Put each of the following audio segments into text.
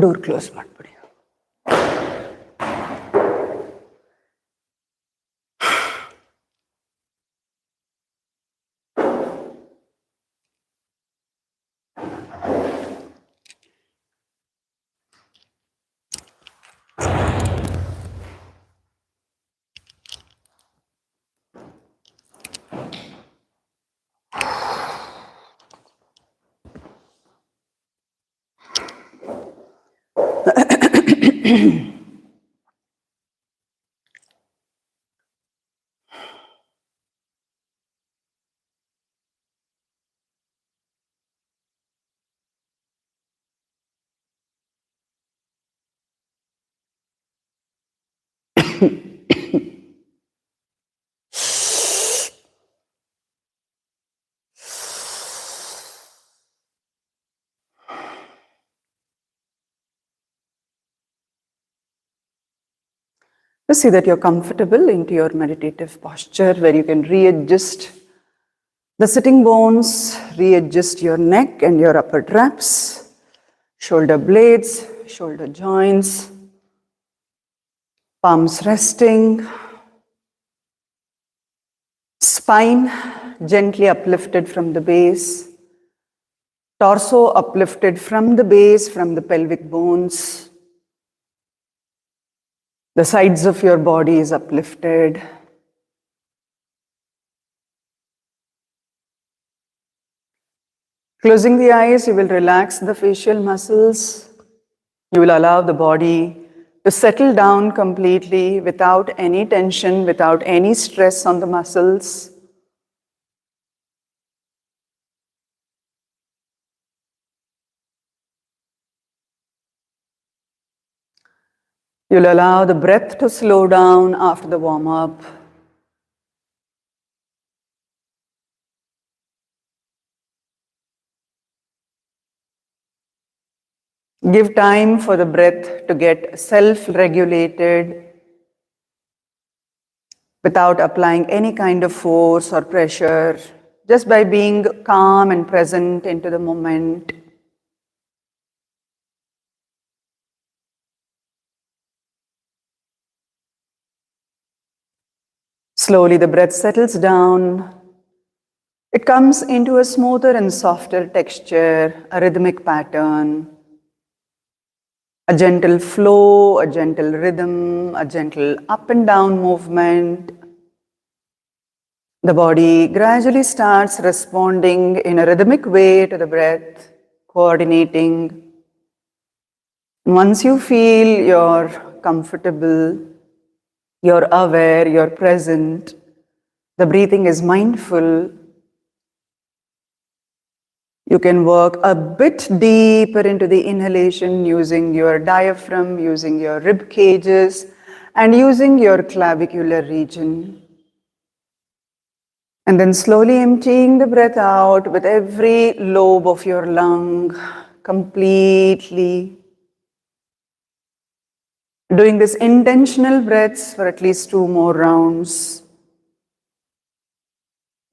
Door close ಮಾಡಿಬಿಡಿ. Just see that you're comfortable into your meditative posture where you can readjust the sitting bones, readjust your neck and your upper traps, shoulder blades, shoulder joints, palms resting, spine gently uplifted from the base, torso uplifted from the base, from the pelvic bones. The sides of your body is uplifted. Closing the eyes, you will relax the facial muscles. You will allow the body to settle down completely without any tension, without any stress on the muscles. You'll allow the breath to slow down after the warm-up. Give time for the breath to get self-regulated without applying any kind of force or pressure, just by being calm and present into the moment. Slowly the breath settles down. It comes into a smoother and softer texture, a rhythmic pattern, a gentle flow, a gentle rhythm, a gentle up and down movement. The body gradually starts responding in a rhythmic way to the breath, coordinating. Once you feel you're comfortable, you're aware, you're present, the breathing is mindful, You can work a bit deeper into the inhalation using your diaphragm, using your rib cages, and using your clavicular region. And then slowly emptying the breath out with every lobe of your lung completely. Doing this intentional breaths for at least 2 more rounds.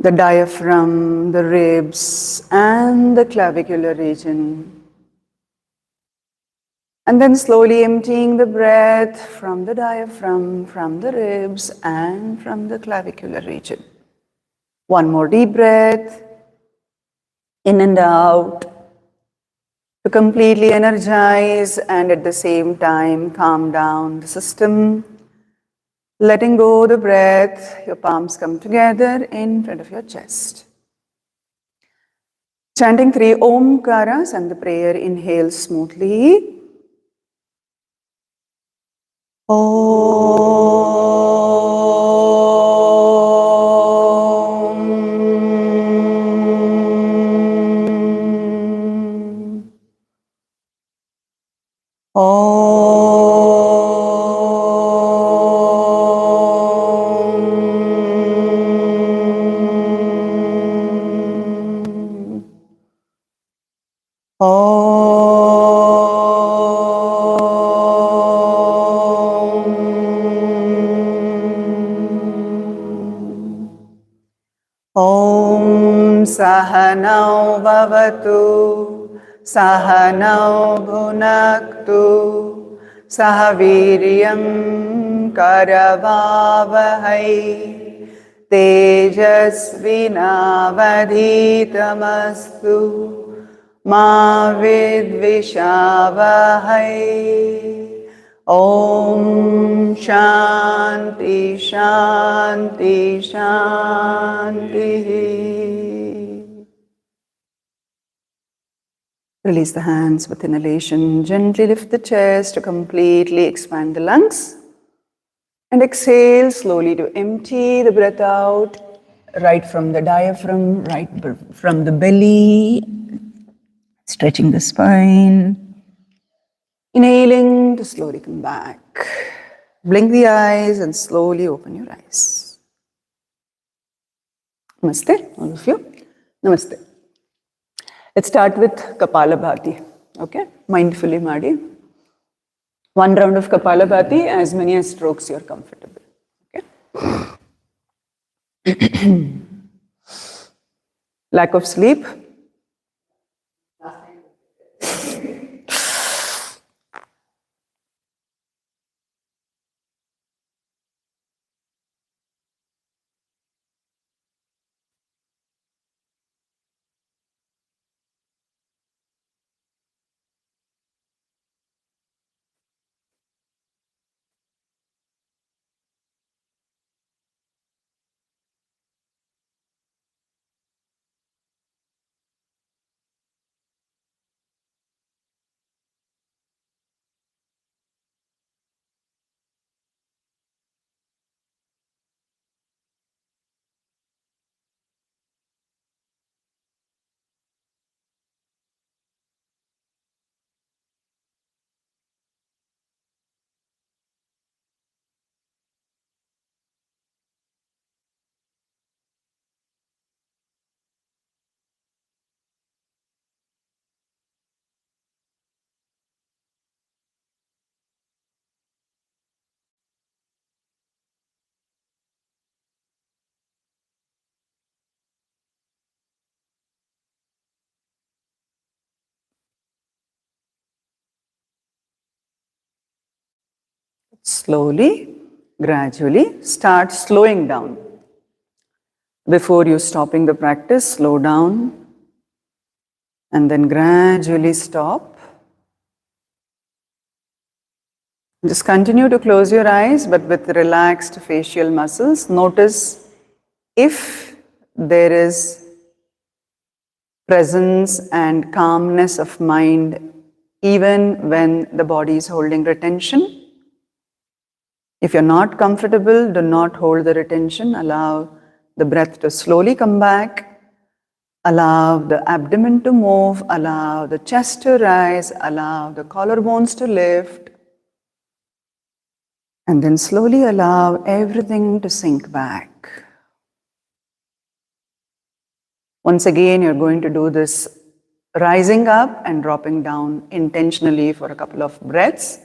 The diaphragm, the ribs, and the clavicular region. And then slowly emptying the breath from the diaphragm, from the ribs, and from the clavicular region. One more deep breath, in and out, to completely energize and at the same time calm down the system. Letting go the breath, your palms come together in front of your chest. Chanting 3 Omkaras and the prayer, inhale smoothly. Om Sahanau Bhavatu Sahanau Bhunaktu Sahaviryam Karavavahai Tejasvinavadhitamastu Ma Vidvishavahai. Om Shanti Shanti Shanti. Release the hands with inhalation. Gently lift the chest to completely expand the lungs. And exhale slowly to empty the breath out right from the diaphragm, right from the belly. Stretching the spine. Inhaling to slowly come back. Blink the eyes and slowly open your eyes. Namaste, all of you. Namaste. Let's start with Kapalabhati. Okay? Mindfully Madi. 1 round of Kapalabhati, as many as strokes you're comfortable. Okay? Lack of sleep. Slowly, gradually start slowing down. Before you stopping the practice, slow down and then gradually stop. Just continue to close your eyes, but with relaxed facial muscles. Notice if there is presence and calmness of mind even when the body is holding retention. If you're not comfortable, do not hold the retention. Allow the breath to slowly come back Allow the abdomen to move, allow the chest to rise, allow the collarbones to lift, and then slowly allow everything to sink back. Once again, you're going to do this rising up and dropping down intentionally for a couple of breaths,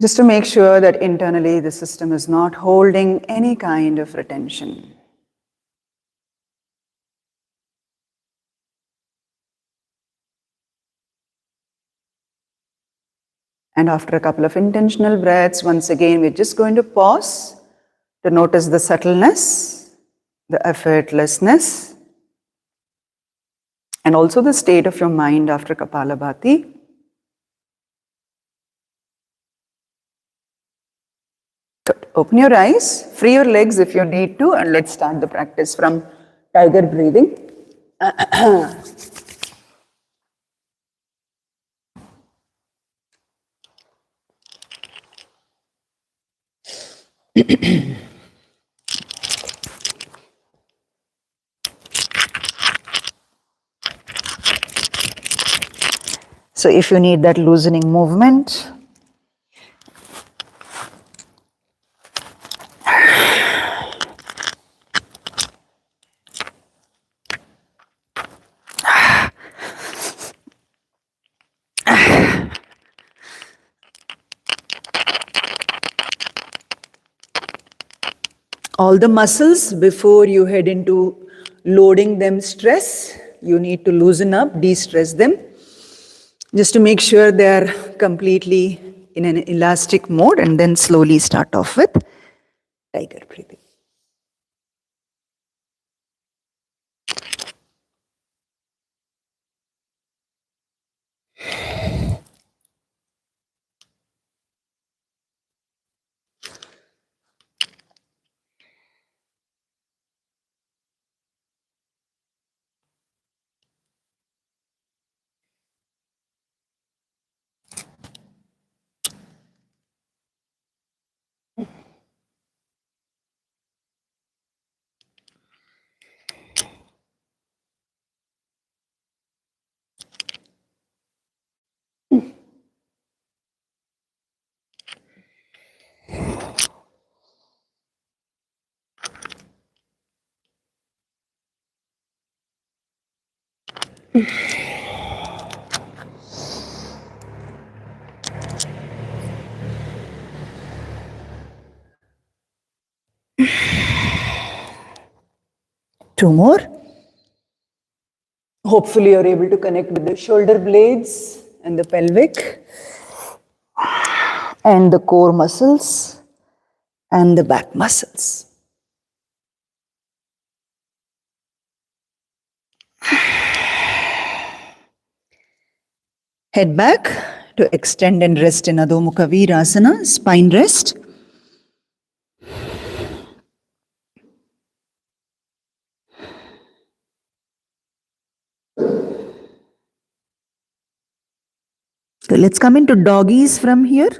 just to make sure that internally the system is not holding any kind of retention. And after a couple of intentional breaths, once again, we're just going to pause to notice the subtleness, the effortlessness, and also the state of your mind after Kapalabhati. Good. Open your eyes, free your legs if you need to, and let's start the practice from tiger breathing. So if you need that loosening movement, all the muscles, before you head into loading them stress, you need to loosen up, de-stress them, just to make sure they are completely in an elastic mode, and then slowly start off with tiger breathing. Two more. Hopefully you're able to connect with the shoulder blades and the pelvic and the core muscles and the back muscles. Head back to extend and rest in Adho Mukha Virasana, spine rest. So let's come into doggies from here.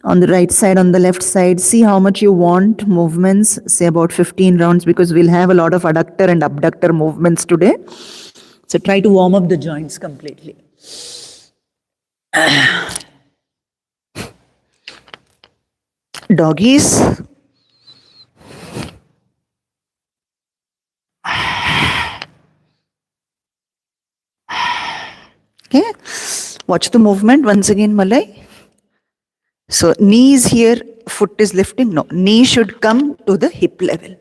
On the right side, on the left side, see how much you want movements, say about 15 rounds, because we'll have a lot of adductor and abductor movements today. So try to warm up the joints completely. Doggies. Okay. Watch the movement once again, Malay. So knees here, foot is lifting. No, knee should come to the hip level.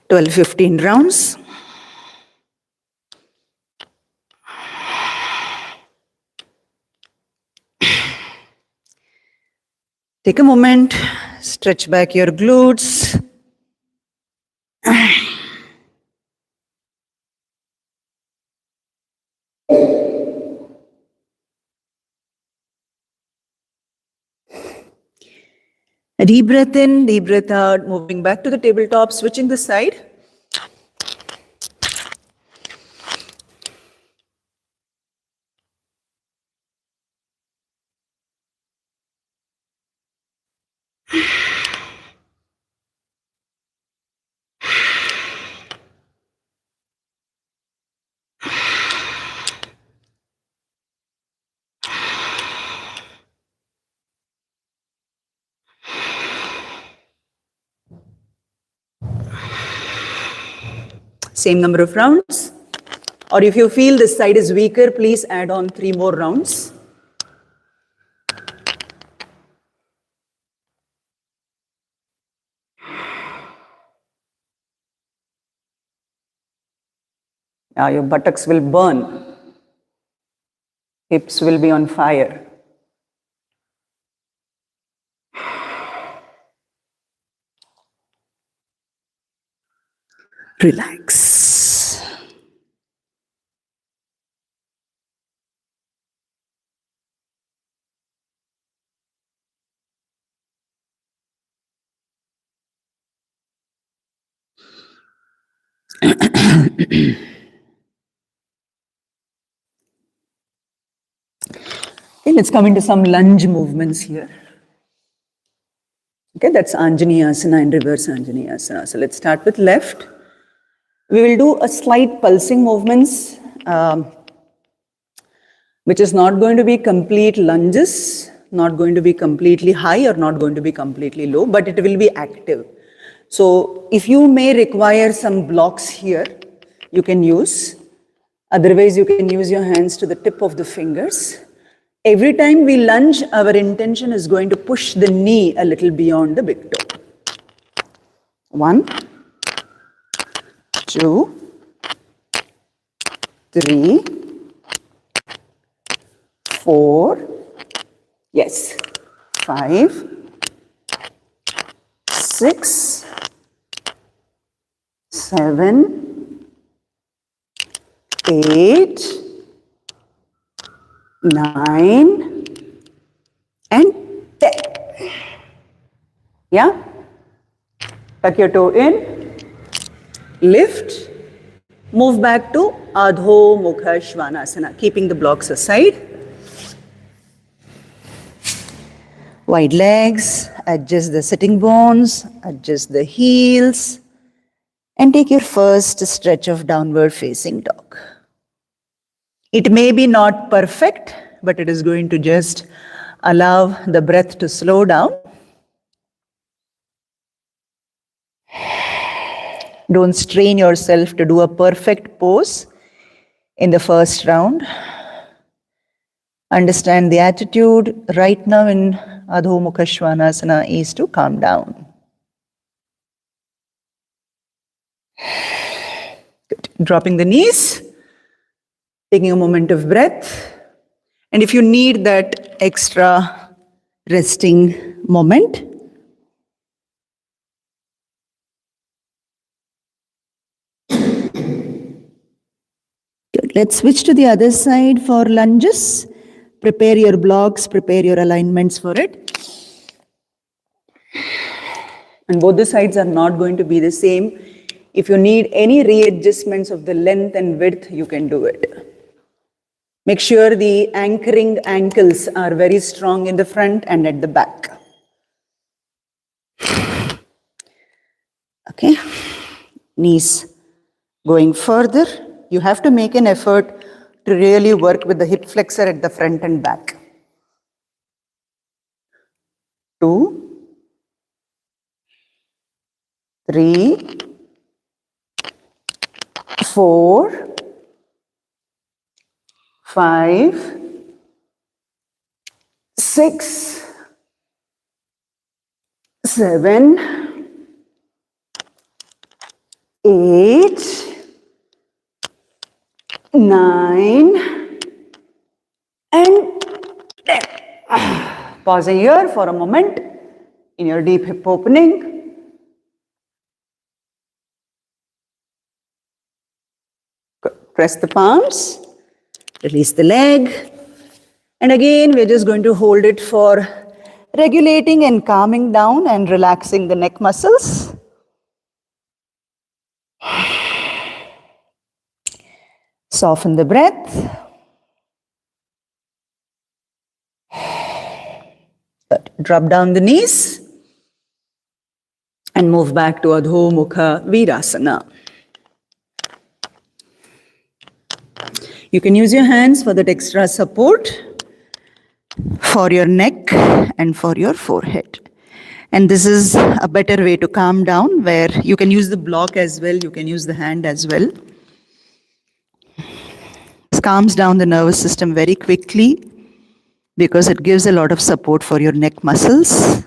Twelve, 15 rounds. Take a moment, stretch back your glutes. A deep breath in, deep breath out, moving back to the tabletop, switching the side. Same number of rounds. Or if you feel this side is weaker, please add on 3 more rounds. Now your buttocks will burn. Hips will be on fire. Relax. Okay, let's come into some lunge movements here. Okay, that's Anjaneyasana and reverse Anjaneyasana. So let's start with left. We will do a slight pulsing movements, which is not going to be complete lunges, not going to be completely high or not going to be completely low, but it will be active. So if you may require some blocks here, you can use. Otherwise, you can use your hands to the tip of the fingers. Every time we lunge, our intention is going to push the knee a little beyond the big toe. 1, 2, 3, 4, yes, 5, 6, 7, 8, 9, and 10. Yeah? Tuck your toe in, lift, move back to Adho Mukha Svanasana, keeping the blocks aside. Wide legs, adjust the sitting bones, adjust the heels, and take your first stretch of downward facing dog. It may be not perfect, but it is going to just allow the breath to slow down. Don't strain yourself to do a perfect pose in the first round. Understand the attitude right now in Adho Mukha Svanasana is to calm down. Good. Dropping the knees, taking a moment of breath. And if you need that extra resting moment, good. Let's switch to the other side for lunges. Prepare your blocks, prepare your alignments for it. And both the sides are not going to be the same. If you need any readjustments of the length and width, you can do it. Make sure the anchoring ankles are very strong in the front and at the back. Okay, knees going further. You have to make an effort to really work with the hip flexor at the front and back. 2, 3, 4, 5, 6, 7, 8, 9, and 10. Pausing here for a moment in your deep hip opening. Press the palms, release the leg. And again, we're just going to hold it for regulating and calming down and relaxing the neck muscles. Soften the breath. Good. Drop down the knees and move back to Adho Mukha Virasana. You can use your hands for that extra support for your neck and for your forehead. And this is a better way to calm down, where you can use the block as well, you can use the hand as well. This calms down the nervous system very quickly because it gives a lot of support for your neck muscles.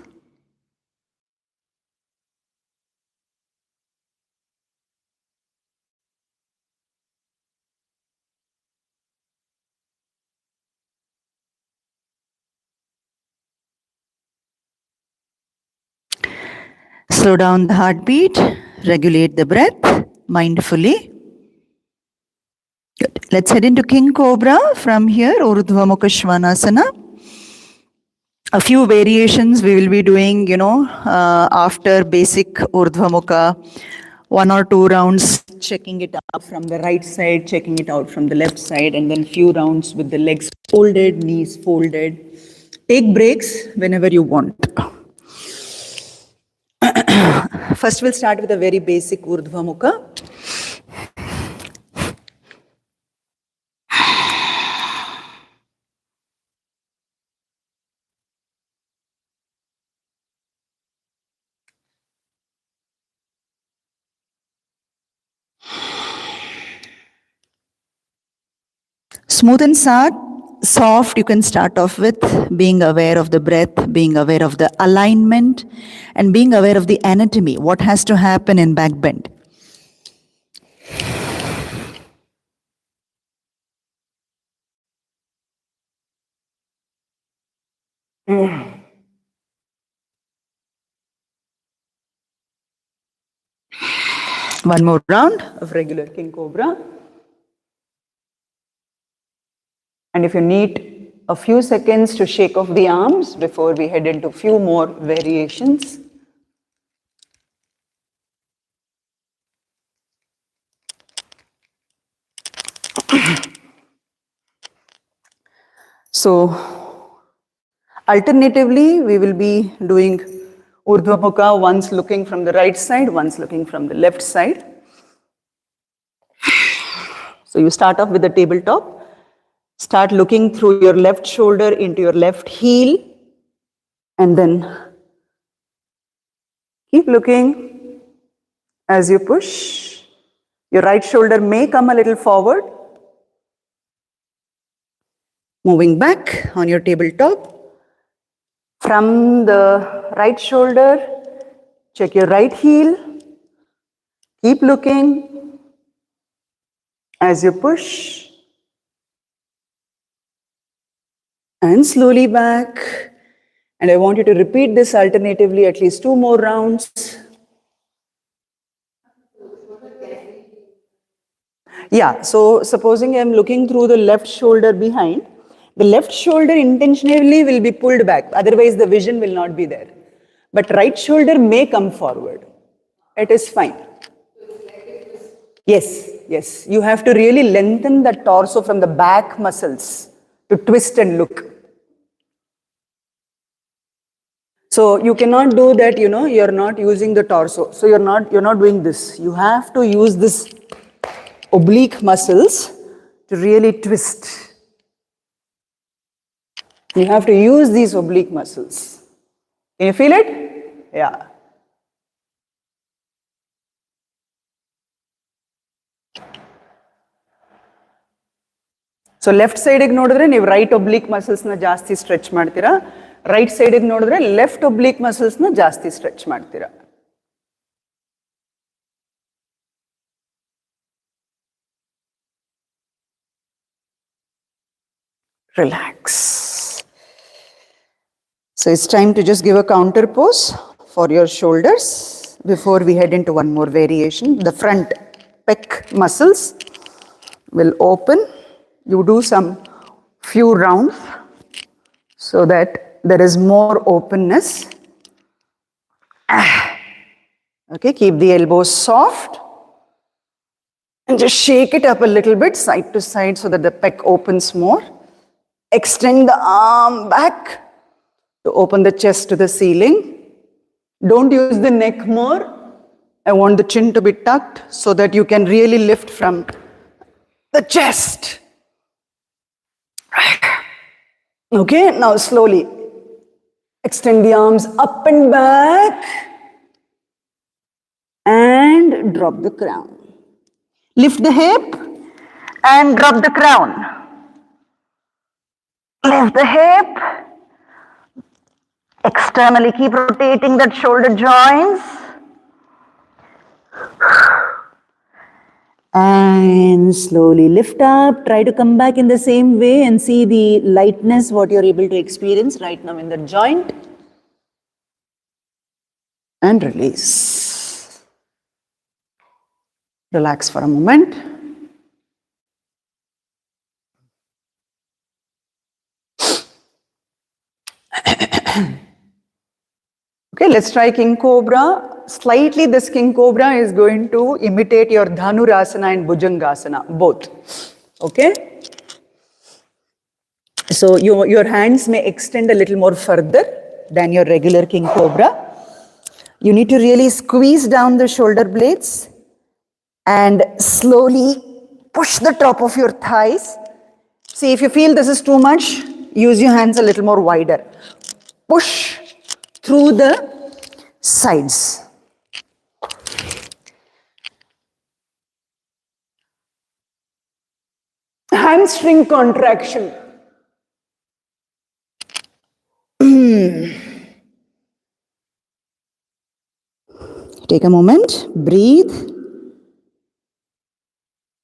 Slow down the heartbeat, regulate the breath mindfully. Good. Let's head into King Cobra from here, Urdhva Mukha Svanasana. A few variations we will be doing, after basic Urdhva Mukha. 1 or 2 rounds, checking it out from the right side, checking it out from the left side, and then few rounds with the legs folded, knees folded. Take breaks whenever you want. First, we'll start with a very basic Urdhva Mukha. Smooth and soft, you can start off with being aware of the breath, being aware of the alignment, and being aware of the anatomy, what has to happen in back bend. One more round of regular King Cobra. And if you need a few seconds to shake off the arms before we head into a few more variations. So, alternatively, we will be doing Urdhva Mukha, once looking from the right side, once looking from the left side. So you start off with the tabletop. Start looking through your left shoulder into your left heel, and then keep looking as you push. Your right shoulder may come a little forward. Moving back on your tabletop. From the right shoulder, check your right heel. Keep looking as you push. And slowly back. And I want you to repeat this alternatively at least 2 more rounds. Yeah, so supposing I'm looking through the left shoulder behind, the left shoulder intentionally will be pulled back, otherwise the vision will not be there. But right shoulder may come forward. It is fine. Yes. You have to really lengthen the torso from the back muscles to twist and look. So you cannot do that, you're not using the torso. So you're not doing this. You have to use this oblique muscles to really twist. You have to use these oblique muscles. Can you feel it? Yeah. So left side ನೋಡಿದ್ರೆ ನೀವು right oblique muscles ನ ಜಾಸ್ತಿ stretch ಮಾಡ್ತೀರಾ. Right side ನೋಡಿದ್ರೆ left oblique muscles ನ ಜಾಸ್ತಿ stretch ಮಾಡ್ತೀರಾ. Relax. So it's time to just give a counter pose for your shoulders before we head into one more variation. The front pec muscles will open. You do some few rounds so that there is more openness. Okay, keep the elbows soft and just shake it up a little bit side to side so that the pec opens more. Extend the arm back to open the chest to the ceiling. Don't use the neck more. I want the chin to be tucked so that you can really lift from the chest. Okay, now slowly Extend the arms up and back and drop the crown. Lift the hip and drop the crown. Lift the hip. Externally keep rotating that shoulder joints. And slowly lift up. Try to come back in the same way and see the lightness, what you're able to experience right now in the joint. And release. Relax for a moment. Okay, let's try King Cobra. Slightly this King Cobra is going to imitate your Dhanurasana and Bhujangasana, both. Okay? So your hands may extend a little more further than your regular King Cobra. You need to really squeeze down the shoulder blades and slowly push the top of your thighs. See, if you feel this is too much, use your hands a little more wider. Push through the sides. Hamstring contraction. Take a moment, breathe.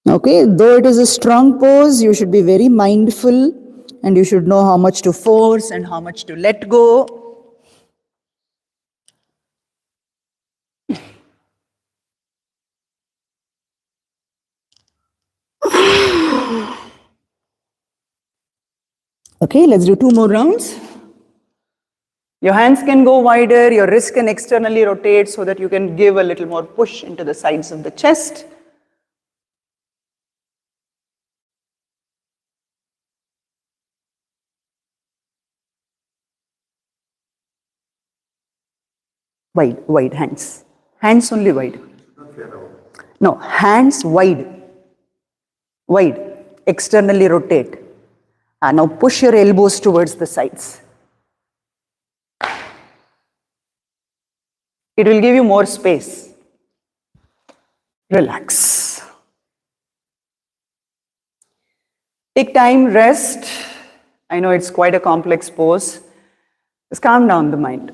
Okay, though it is a strong pose, you should be very mindful and you should know how much to force and how much to let go. Okay, let's do 2 more rounds. Your hands can go wider, your wrist can externally rotate so that you can give a little more push into the sides of the chest. Wide hands. Hands only wide. No, hands wide. Wide. Externally rotate. Now push your elbows towards the sides. It will give you more space. Relax. Take time, rest. I know it's quite a complex pose. Just calm down the mind.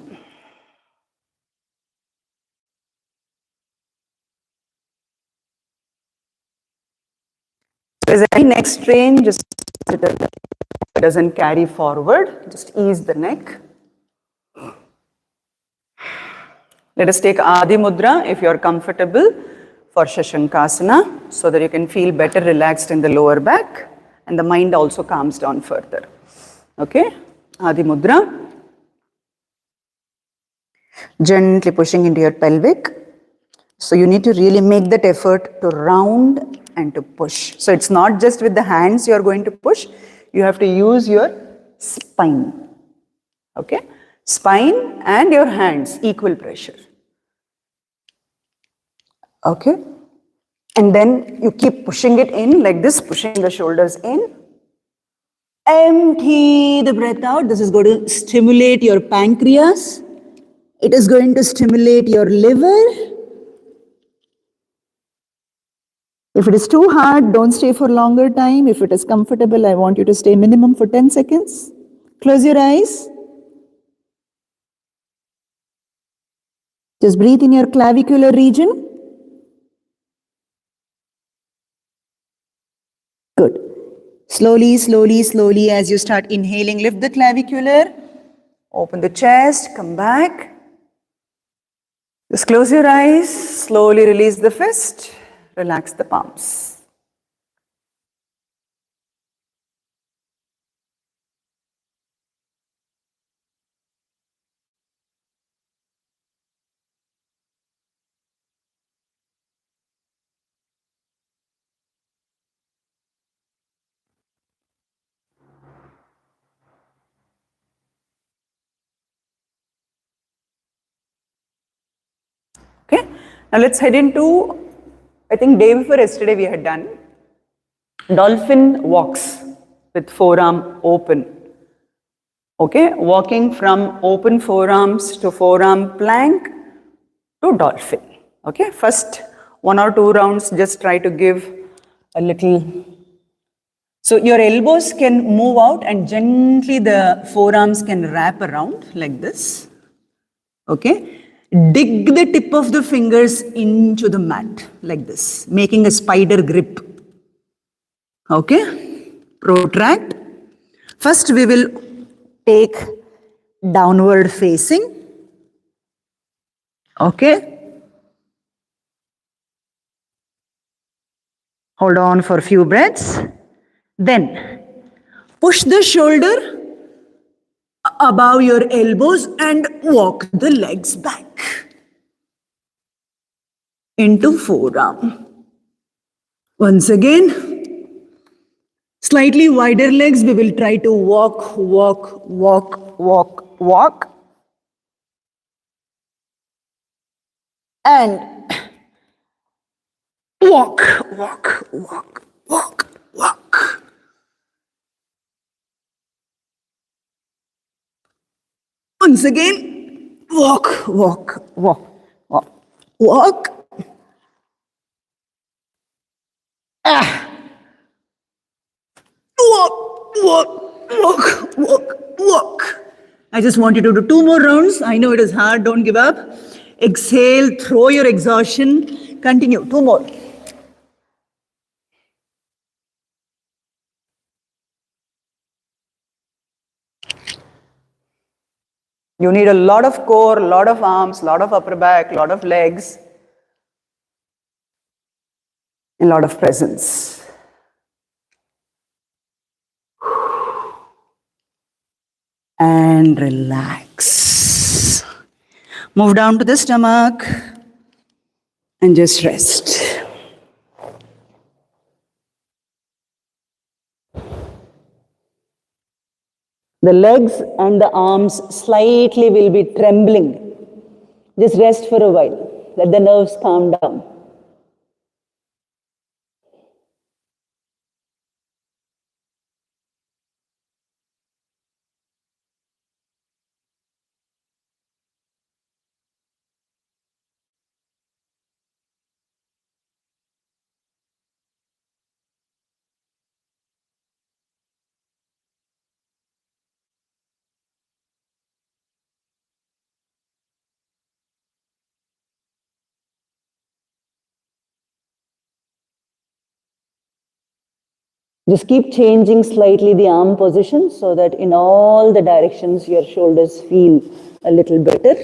If there's any neck strain, just it doesn't carry forward, just ease the neck. Let us take Adi Mudra if you are comfortable for Shashankasana so that you can feel better relaxed in the lower back and the mind also calms down further. Okay, Adi Mudra. Gently pushing into your pelvic. So you need to really make that effort to round and to push. So it's not just with the hands you are going to push, you have to use your spine. Okay? Spine and your hands, equal pressure. Okay? And then you keep pushing it in like this, pushing the shoulders in. Empty the breath out. This is going to stimulate your pancreas. It is going to stimulate your liver. If it is too hard, don't stay for longer time. If it is comfortable, I want you to stay minimum for 10 seconds. Close your eyes. Just breathe in your clavicular region. Good. Slowly, slowly, slowly, as you start inhaling, lift the clavicular. Open the chest, come back. Just close your eyes. Slowly release the fist. Relax the palms. Okay, now let's head into, I think day before yesterday we had done dolphin walks with forearm open. Okay, walking from open forearms to forearm plank to dolphin. Okay, first 1 or 2 rounds, just try to give a little. So your elbows can move out and gently the forearms can wrap around like this. Okay, dig the tip of the fingers into the mat like this, making a spider grip. Okay, protract. First we will take downward facing. Okay. Hold on for a few breaths. Then push the shoulder above your elbows and walk the legs back into forearm. Once again, slightly wider legs, we will try to walk, walk, walk, walk, walk. And walk, walk, walk, walk, walk. Once again, walk, walk, walk, walk, walk. Walk, walk, walk, walk, walk. I just want you to do 2 more rounds. I know it is hard, don't give up. Exhale, throw your exhaustion. Continue, 2 more. You need a lot of core, a lot of arms, a lot of upper back, a lot of legs, and a lot of presence. And relax. Move down to the stomach and just rest. The legs and the arms slightly will be trembling. Just rest for a while. Let the nerves calm down. Just keep changing slightly the arm position so that in all the directions your shoulders feel a little better.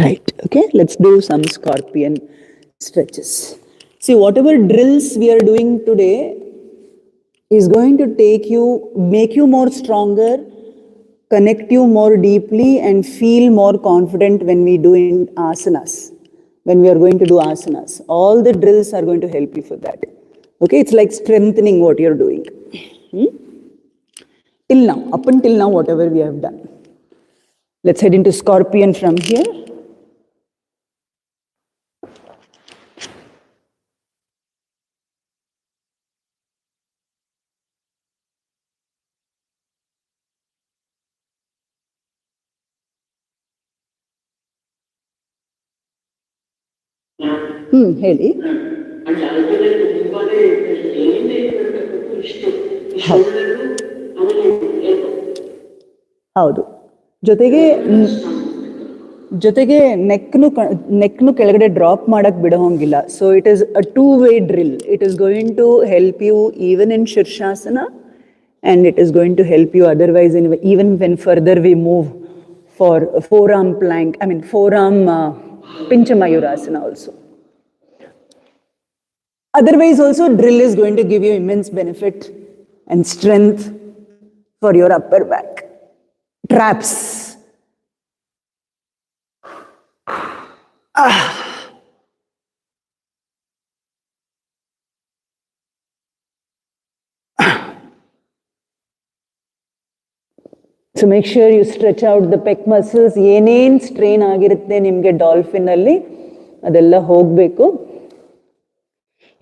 Right, okay, let's do some scorpion stretches. See, whatever drills we are doing today is going to make you more stronger, connect you more deeply, and feel more confident when we do in asanas, when we are going to do asanas. All the drills are going to help you for that. Okay, it's like strengthening what you're doing. Till now, up until now, whatever we have done. Let's head into scorpion from here. ಹೇಳಿ ಹೌದು ಜೊತೆಗೆ ಜೊತೆಗೆ ನೆಕ್ನು ಕೆಳಗಡೆ drop ಮಾಡಕ್ ಬಿಡೋಂಗಿಲ್ಲ. So it is a 2-way drill. It is going to help you even in shirshasana and it is going to help you otherwise even when further we move for forearm plank, forearm pincha mayurasana also. Otherwise also drill is going to give you immense benefit and strength for your upper back. Traps. So make sure you stretch out the pec muscles. ಏನೇನ್ strain ಆಗಿರುತ್ತೆ ನಿಮಗೆ dolphin ಅಲ್ಲಿ ಅದೆಲ್ಲ ಹೋಗಬೇಕು.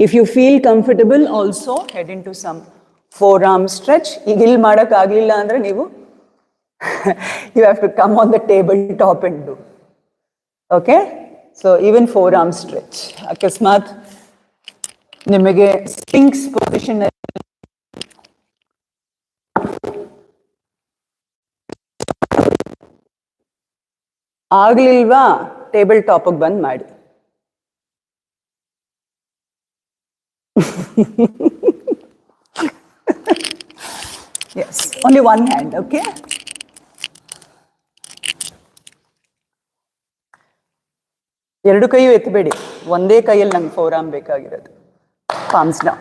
If you feel comfortable, also head into some forearm stretch. ಈಗ ಇಲ್ಲಿ ಮಾಡಕ್ ಆಗ್ಲಿಲ್ಲ ಅಂದ್ರೆ ನೀವು you have to come on the tabletop and do. Okay? So even forearm stretch. ಅಕಸ್ಮಾತ್ ನಿಮಗೆ ಸ್ಪಿಂಕ್ಸ್ ಪೊಸಿಷನ್ ಆಗ್ಲಿಲ್ವಾ ಟೇಬಲ್ ಟಾಪಿಗೆ ಬಂದ್ ಮಾಡಿ. Yes, only one hand, okay? ಎರಡು ಕೈಯೂ ಎತ್ತಬೇಡಿ, ಒಂದೇ ಕೈಯಲ್ಲಿ ನಂಗೆ forearm ಬೇಕಾಗಿರೋದು. Palms down.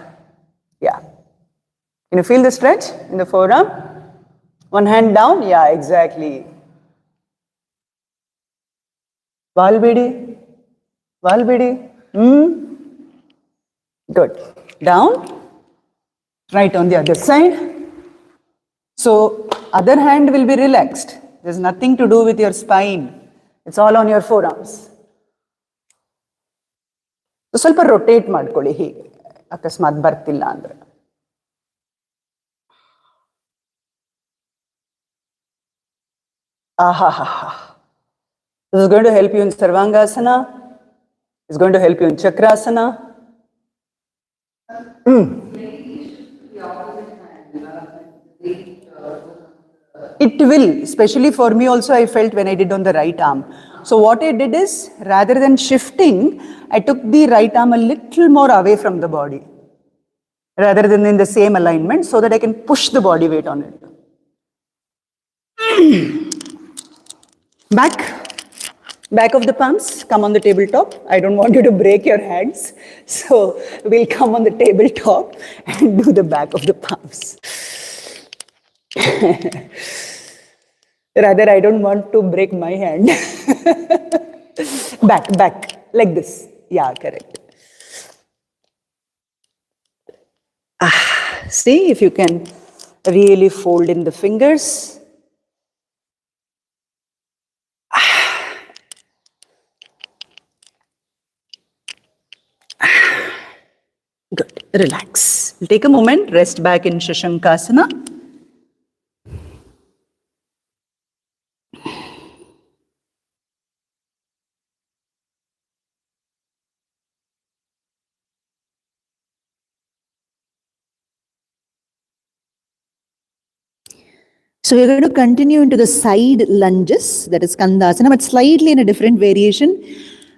Yeah. Can you feel the stretch in the forearm? One hand down. Yeah, exactly. Valbidi. Good. Down. Right on the other side. So, other hand will be relaxed. There's nothing to do with your spine. It's all on your forearms. So, ಸ್ವಲ್ಪ rotate ಮಾಡ್ಕೊಳ್ಳಿ ಹೀಗೆ ಅಕಸ್ಮಾತ್ ಬರ್ತಿಲ್ಲ ಅಂದ್ರೆ. This is going to help you in Sarvangasana. It's going to help you in Chakrasana. It will, especially for me also, I felt when I did on the right arm. So what I did is, rather than shifting, I took the right arm a little more away from the body, rather than in the same alignment, so that I can push the body weight on it. Back of the palms, come on the tabletop. I don't want you to break your hands, so we'll come on the tabletop and do the back of the palms. Rather, I don't want to break my hand. Back, like this. Yeah, correct. See if you can really fold in the fingers. Good. Relax. We'll take a moment, rest back in Shashankasana. So we're going to continue into the side lunges, that is Skandasana, but slightly in a different variation.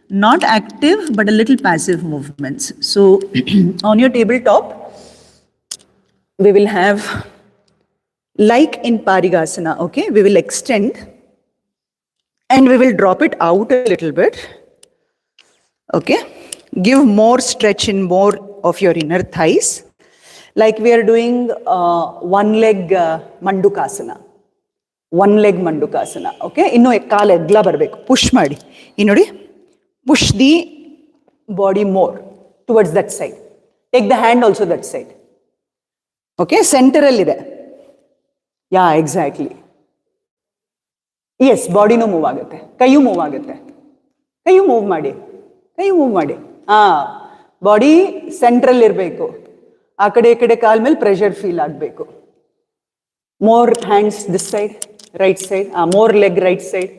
Not active, but a little passive movements. So on your tabletop, we will have, like in Parigasana, okay, we will extend and we will drop it out a little bit. Okay, give more stretch in more of your inner thighs. Like we are doing one leg Mandukasana. One leg Mandukasana, okay? Inno kaal egla barbeku. Push ಮಾಡಿ. Inodi. Push the body more towards that side. Take the hand also that side. Okay, central ide. Yeah, exactly. Yes, body no move ಆಗುತ್ತೆ. ಕೈಯು move ಆಗುತ್ತೆ. ಕೈಯು move ಮಾಡಿ. Body central ಇರಬೇಕು. ಆ ಕಡೆ ಈ ಕಡೆ ಕಾಲ್ ಮೇಲೆ pressure feel ಆಗಬೇಕು. More hands this side, right side. More leg right side.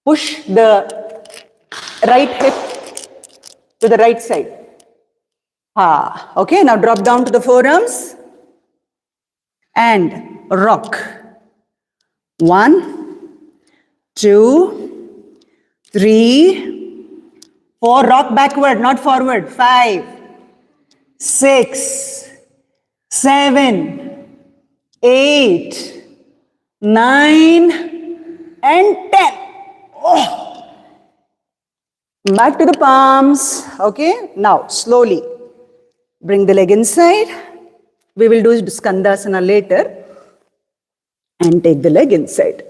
Push the right hip to the right side. Okay, now drop down to the forearms and rock. 1, 2, 3, 4. Rock backward, not forward. 5, 6, 7, 8, 9, and 10. Back to the palms. Okay, now slowly bring the leg inside. We will do Skandasana later. and take the leg inside.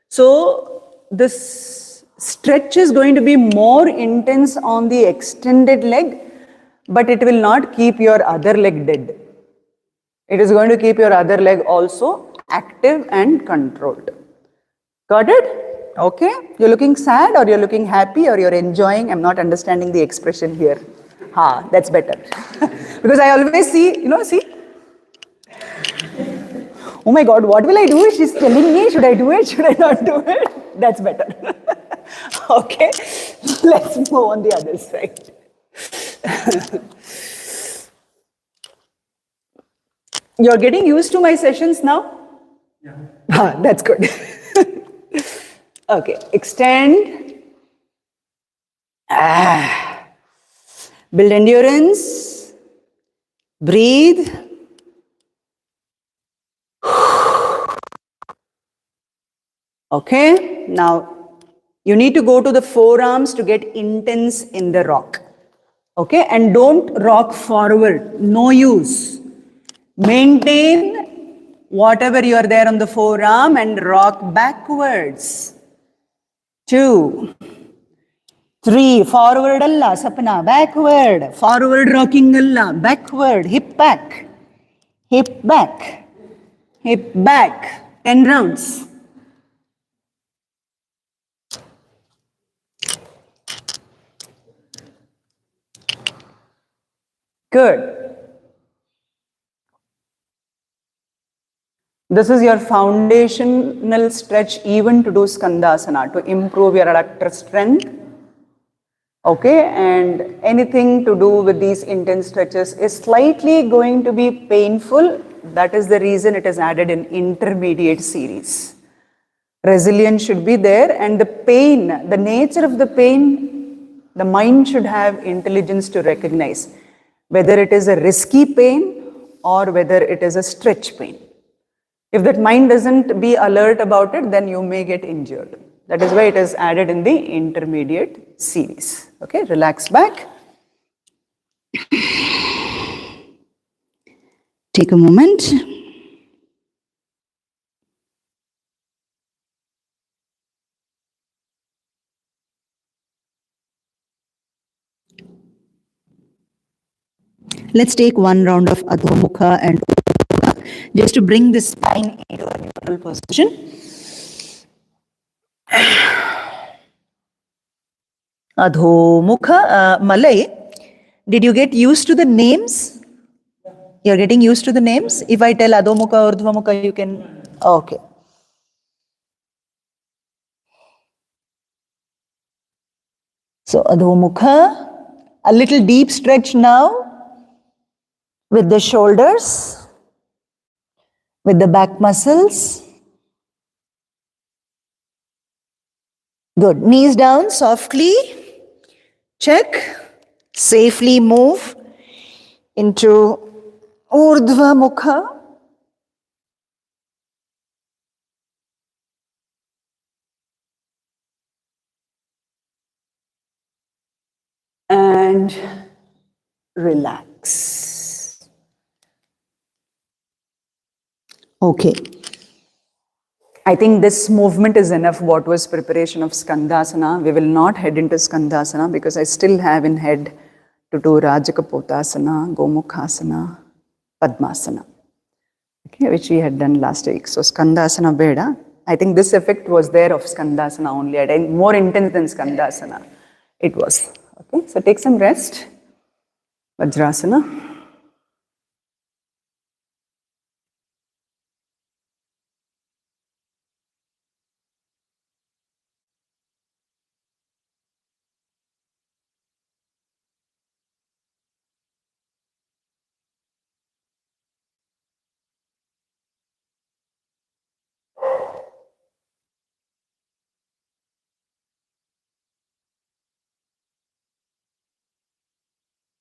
So this stretch is going to be more intense on the extended leg, but it will not keep your other leg dead. It is going to keep your other leg also active and controlled. Got it? Okay. You're looking sad or you're looking happy or you're enjoying. I'm not understanding the expression here. Ha, that's better. Because I always see, see. Oh my God, what will I do? She's telling me, should I do it? Should I not do it? That's better. Okay. Let's move on the other side. You're getting used to my sessions now? Yeah. Ah, that's good. Okay, extend. Build endurance. Breathe. Okay, now you need to go to the forearms to get intense in the rock. Okay, and don't rock forward, no use. Maintain whatever you are there on the forearm and rock backwards. 2, 3, forward alla, sapna, backward, forward rocking alla, backward, hip back, hip back, hip back, 10 rounds. Good. This is your foundational stretch even to do Skandasana, to improve your adductor strength. Okay, and anything to do with these intense stretches is slightly going to be painful. That is the reason it is added in intermediate series. Resilience should be there, and the pain, the nature of the pain, the mind should have intelligence to recognize whether it is a risky pain or whether it is a stretch pain. If that mind doesn't be alert about it, then you may get injured. That is why it is added in the intermediate series. Okay, relax back. Take a moment. Let's take one round of Adho Mukha and Mukha just to bring the spine into a neutral position. Adho Mukha. Malay, did you get used to the names? You're getting used to the names? If I tell Adho Mukha, Urdhva Mukha, you can... Okay. So Adho Mukha, a little deep stretch now with the shoulders, with the back muscles. Good. Knees down softly. Check. Safely move into Urdhva Mukha. And relax. Okay. I think this movement is enough what was preparation of Skandasana. We will not head into Skandasana because I still have in head to do Rajakapotasana, Gomukhasana, Padmasana, okay, which we had done last week. So Skandasana Beda. I think this effect was there of Skandasana only. I think more intense than Skandasana it was. Okay, so take some rest. Vajrasana.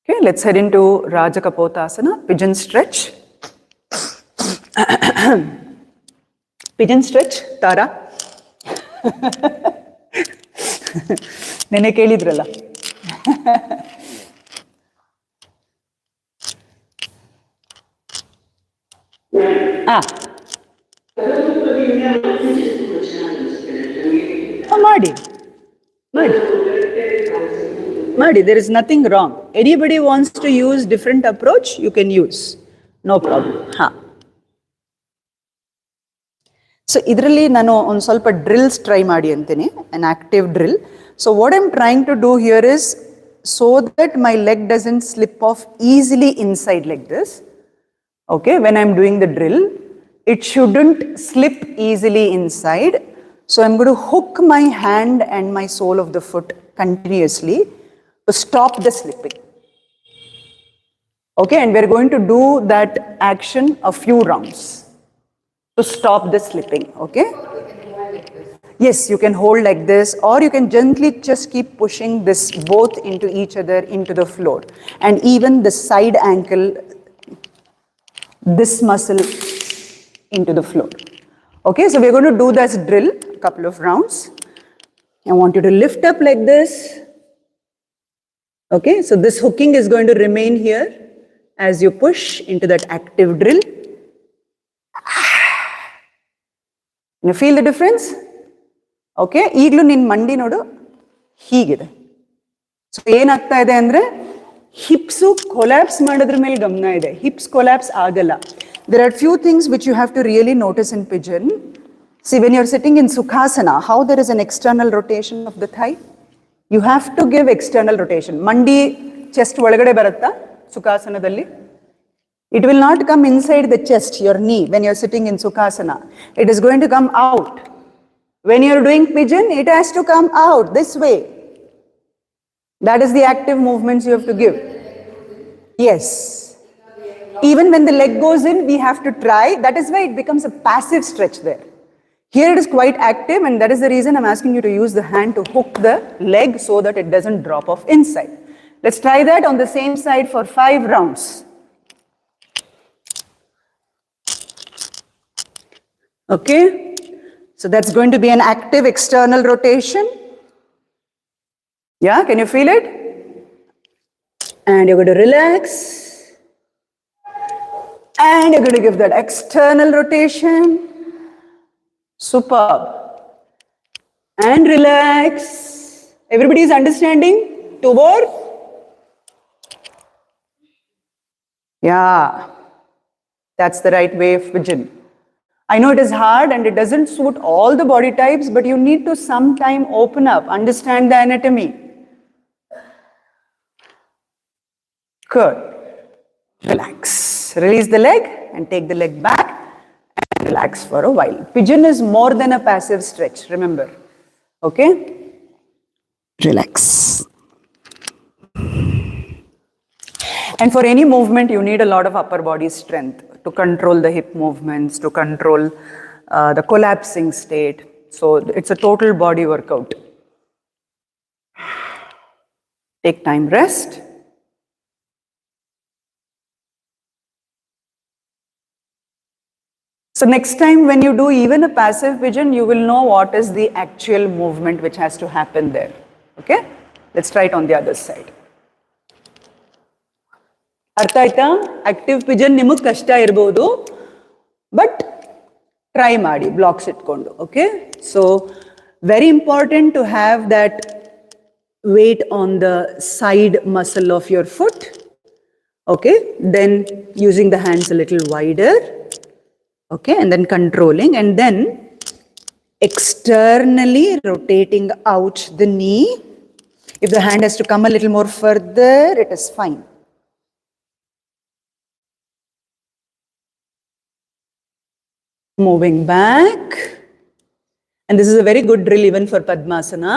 Okay, let's head into Rajakapotasana, pigeon stretch. Pigeon stretch, Tara. Nene kelidralla. ಮಾಡಿ ಮಾಡಿ, there is nothing wrong. Anybody wants to use different approach, you can use, no problem. So ಇದರಲ್ಲಿ ನಾನು ಒಂದು ಸ್ವಲ್ಪ drills try ಮಾಡಿ ಅಂತೀನಿ, an active drill. So what I'm trying to do here is so that my leg doesn't slip off easily inside like this. Okay, when I'm doing the drill, it shouldn't slip easily inside. So I'm going to hook my hand and my sole of the foot continuously to stop the slipping. Okay, and we're going to do that action a few rounds to stop the slipping. Okay, yes, you can hold like this, or you can gently just keep pushing this both into each other into the floor, and even the side ankle, this muscle into the floor. Okay, so we're going to do this drill a couple of rounds. I want you to lift up like this. Okay, so this hooking is going to remain here as you push into that active drill. You feel the difference? Okay, ಈಗಲೂ ನಿನ್ನ ಮಂಡಿ ನೋಡು ಹೀಗಿದೆ. So ಏನಾಗ್ತಾ ಇದೆ ಅಂದರೆ ಹಿಪ್ಸು collapse ಮಾಡೋದ್ರ ಮೇಲೆ ಗಮನ ಇದೆ, ಹಿಪ್ಸ್ ಕೊಲ್ಯಾಪ್ಸ್ ಆಗಲ್ಲ. There are few things which you have to really notice in pigeon. See, when you're sitting in Sukhasana, how there is an external rotation of the thigh? You have to give external rotation. Mandi chest ಒಳಗಡೆ ಬರುತ್ತಾ ಸುಖಾಸನದಲ್ಲಿ? It will not come inside the chest, your knee, when you're sitting in Sukhasana. It is going to come out. When you're doing pigeon, it has to come out this way. That is the active movements you have to give. Yes. Even when the leg goes in, we have to try. That is why it becomes a passive stretch there. Here it is quite active, and that is the reason I'm asking you to use the hand to hook the leg so that it doesn't drop off inside. Let's try that on the same side for 5 rounds. Okay, so that's going to be an active external rotation. Yeah, can you feel it? And you're going to relax. And you're going to give that external rotation. Superb. And relax. Everybody is understanding? 2 more? Yeah, that's the right way of pigeon. I know it is hard and it doesn't suit all the body types, but you need to sometime open up, understand the anatomy. Good. Relax. Release the leg and take the leg back and relax for a while. Pigeon is more than a passive stretch, remember. Okay? Relax. And for any movement, you need a lot of upper body strength to control the hip movements, to control the collapsing state. So it's a total body workout. Take time, rest. So next time when you do even a passive pigeon, you will know what is the actual movement which has to happen there. Okay? Let's try it on the other side. ಅರ್ಥ ಆಯ್ತಾ? Active Pigeon ನಿಮಗೆ ಕಷ್ಟ ಇರ್ಬೋದು, but try ಮಾಡಿ blocks ಇಟ್ಕೊಂಡು. Okay, so very important to have that weight on the side muscle of your foot. Okay, then using the hands a little wider. Okay, and then controlling, and then externally rotating out the knee. If the hand has to come a little more further, it is fine. Moving back. And this is a very good drill even for Padmasana.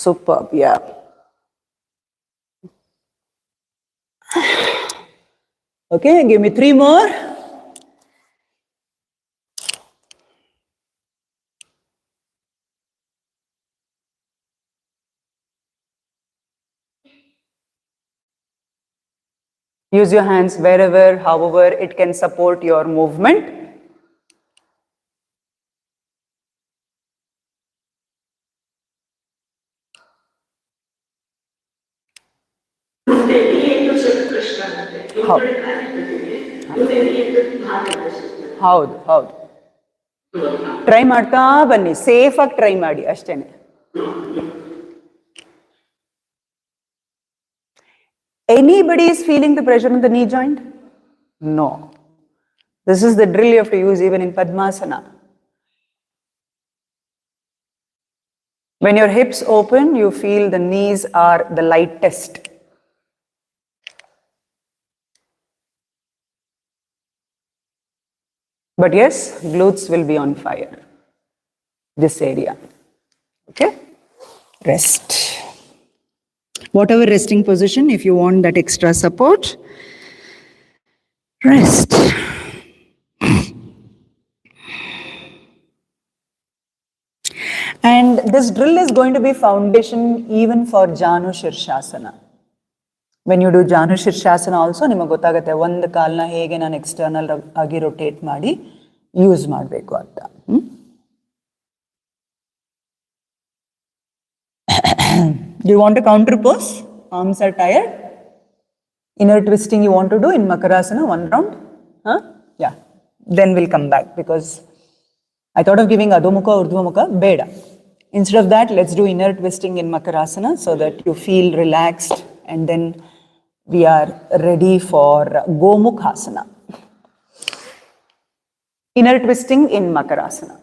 Superb, yeah. Okay, give me 3 more. Use your hands wherever, however it can support your movement. ಹೌದು ಹೌದು. Try ಮಾಡ್ತಾ ಬನ್ನಿ, safe ಆಗಿ try ಮಾಡಿ ಅಷ್ಟೇನೆ. Anybody is feeling the pressure on the knee joint? No. This is the drill you have to use even in Padmasana. When your hips open, you feel the knees are the lightest. But yes, glutes will be on fire. This area. Okay? Rest. Whatever resting position, if you want that extra support, rest. And this drill is going to be foundation even for Janu Shirshasana. When you do Janu Shirshasana also, ನಿಮಗೆ ಗೊತ್ತಾಗುತ್ತೆ ಒಂದು ಕಾಲನ್ನ ಹೇಗೆ ನಾನು external ಆಗಿ rotate ಮಾಡಿ use ಮಾಡಬೇಕು ಅಂತ. Do you want to counter pose? Arms are tired. Inner twisting you want to do in Makarasana, one round? Huh? Yeah. Then we'll come back because I thought of giving Adho-mukha, Urdhva-mukha, Beda. Instead of that, let's do inner twisting in Makarasana so that you feel relaxed and then we are ready for Gomukhasana. Inner twisting in Makarasana.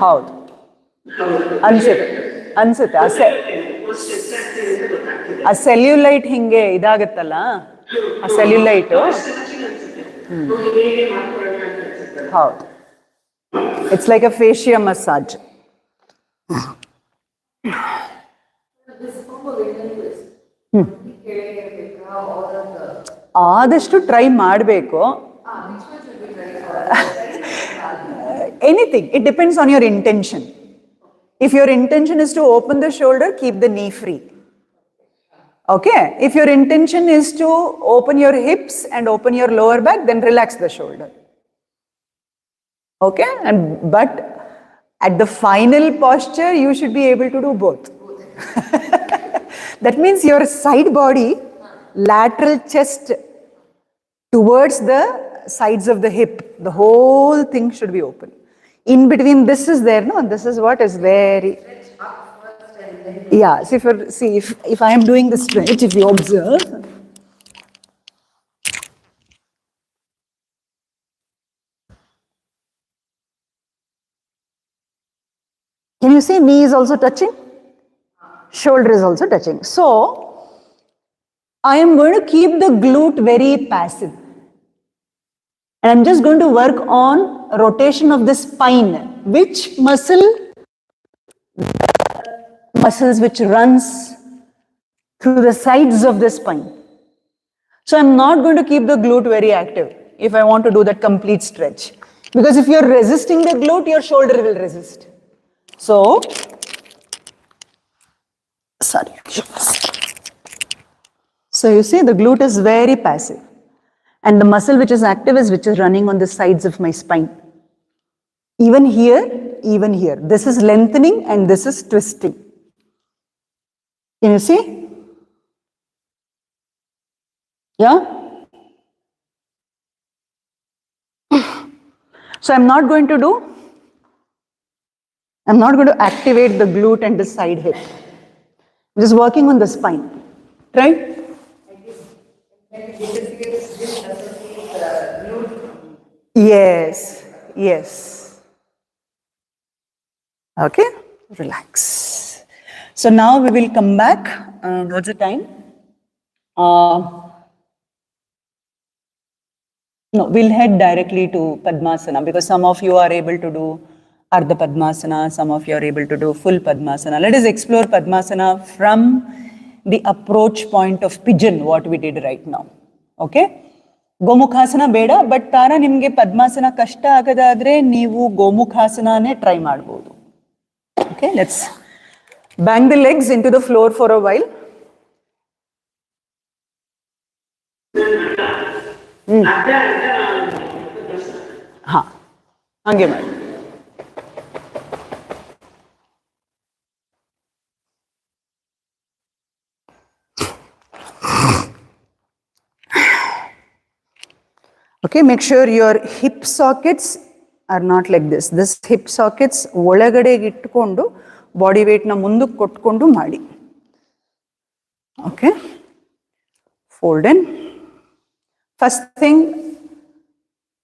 ಹೌದು ಅನ್ಸುತ್ತೆ ಆ cellulite ಹಿಂಗೆ ಇದಾಗತ್ತಲ್ಲ, ಆ cellulite ಹೌದು. It's like a fascia massage. ಆದಷ್ಟು try ಮಾಡಬೇಕು. Anything, it depends on your intention. If your intention is to open the shoulder, keep the knee free. Okay, if your intention is to open your hips and open your lower back, then relax the shoulder. Okay, but at the final posture you should be able to do both. That means your side body, lateral chest towards the sides of the hip, the whole thing should be open. In between this is there, no, this is what is very, yeah. See, if I am doing the stretch, if you observe, can you see knee is also touching, shoulder is also touching. So I am going to keep the glute very passive. And I'm just going to work on rotation of the spine. Which muscle? Muscles which runs through the sides of the spine. So I'm not going to keep the glute very active if I want to do that complete stretch. Because if you're resisting the glute, your shoulder will resist. So, sorry. So you see the glute is very passive. And the muscle which is active is which is running on the sides of my spine. Even here, even here. This is lengthening and this is twisting. Can you see? Yeah? So I'm not going to activate the glute and the side hip. I'm just working on the spine. Right? Yes, yes. Okay, relax. So now we will come back. What's the time? No, we'll head directly to Padmasana because some of you are able to do Ardha Padmasana, some of you are able to do full Padmasana. Let us explore Padmasana from the approach point of Pigeon, what we did right now. Okay? Gomukhasana ಬೇಡ, but ತಾರ ನಿಮಗೆ ಪದ್ಮಾಸನ ಕಷ್ಟ ಆಗದಾದ್ರೆ ನೀವು ಗೋಮುಖಾಸನನೇ try ಮಾಡ್ಬೋದು. Okay, let's bang the legs in to the floor for a while. ಹಾ, ಹಂಗೆ ಮಾಡಿ. Okay, make sure your hip sockets are not like this. This hip sockets ಒಳಗಡೆಗೆ ಇಟ್ಟುಕೊಂಡು ಬಾಡಿ ವೇಟ್ ನ ಮುಂದಕ್ಕೆ ಕೊಟ್ಕೊಂಡು ಮಾಡಿ. Okay, fold in. First thing,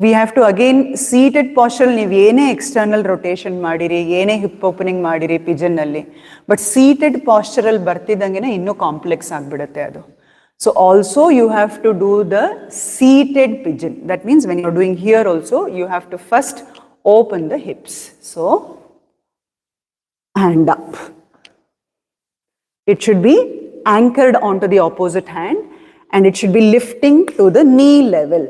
we have to again seated posture. ನೀವು ಏನೇ external rotation ಮಾಡಿರಿ, ಏನೇ hip opening ಮಾಡಿರಿ pigeon ನಲ್ಲಿ, but seated posture ಅಲ್ಲಿ ಬರ್ತಿದ್ದಂಗೆನೆ ಇನ್ನೂ ಕಾಂಪ್ಲೆಕ್ಸ್ ಆಗಿಬಿಡುತ್ತೆ ಅದು. So also you have to do the seated pigeon. That means when you're doing here also, you have to first open the hips. So, hand up. It should be anchored onto the opposite hand and it should be lifting to the knee level.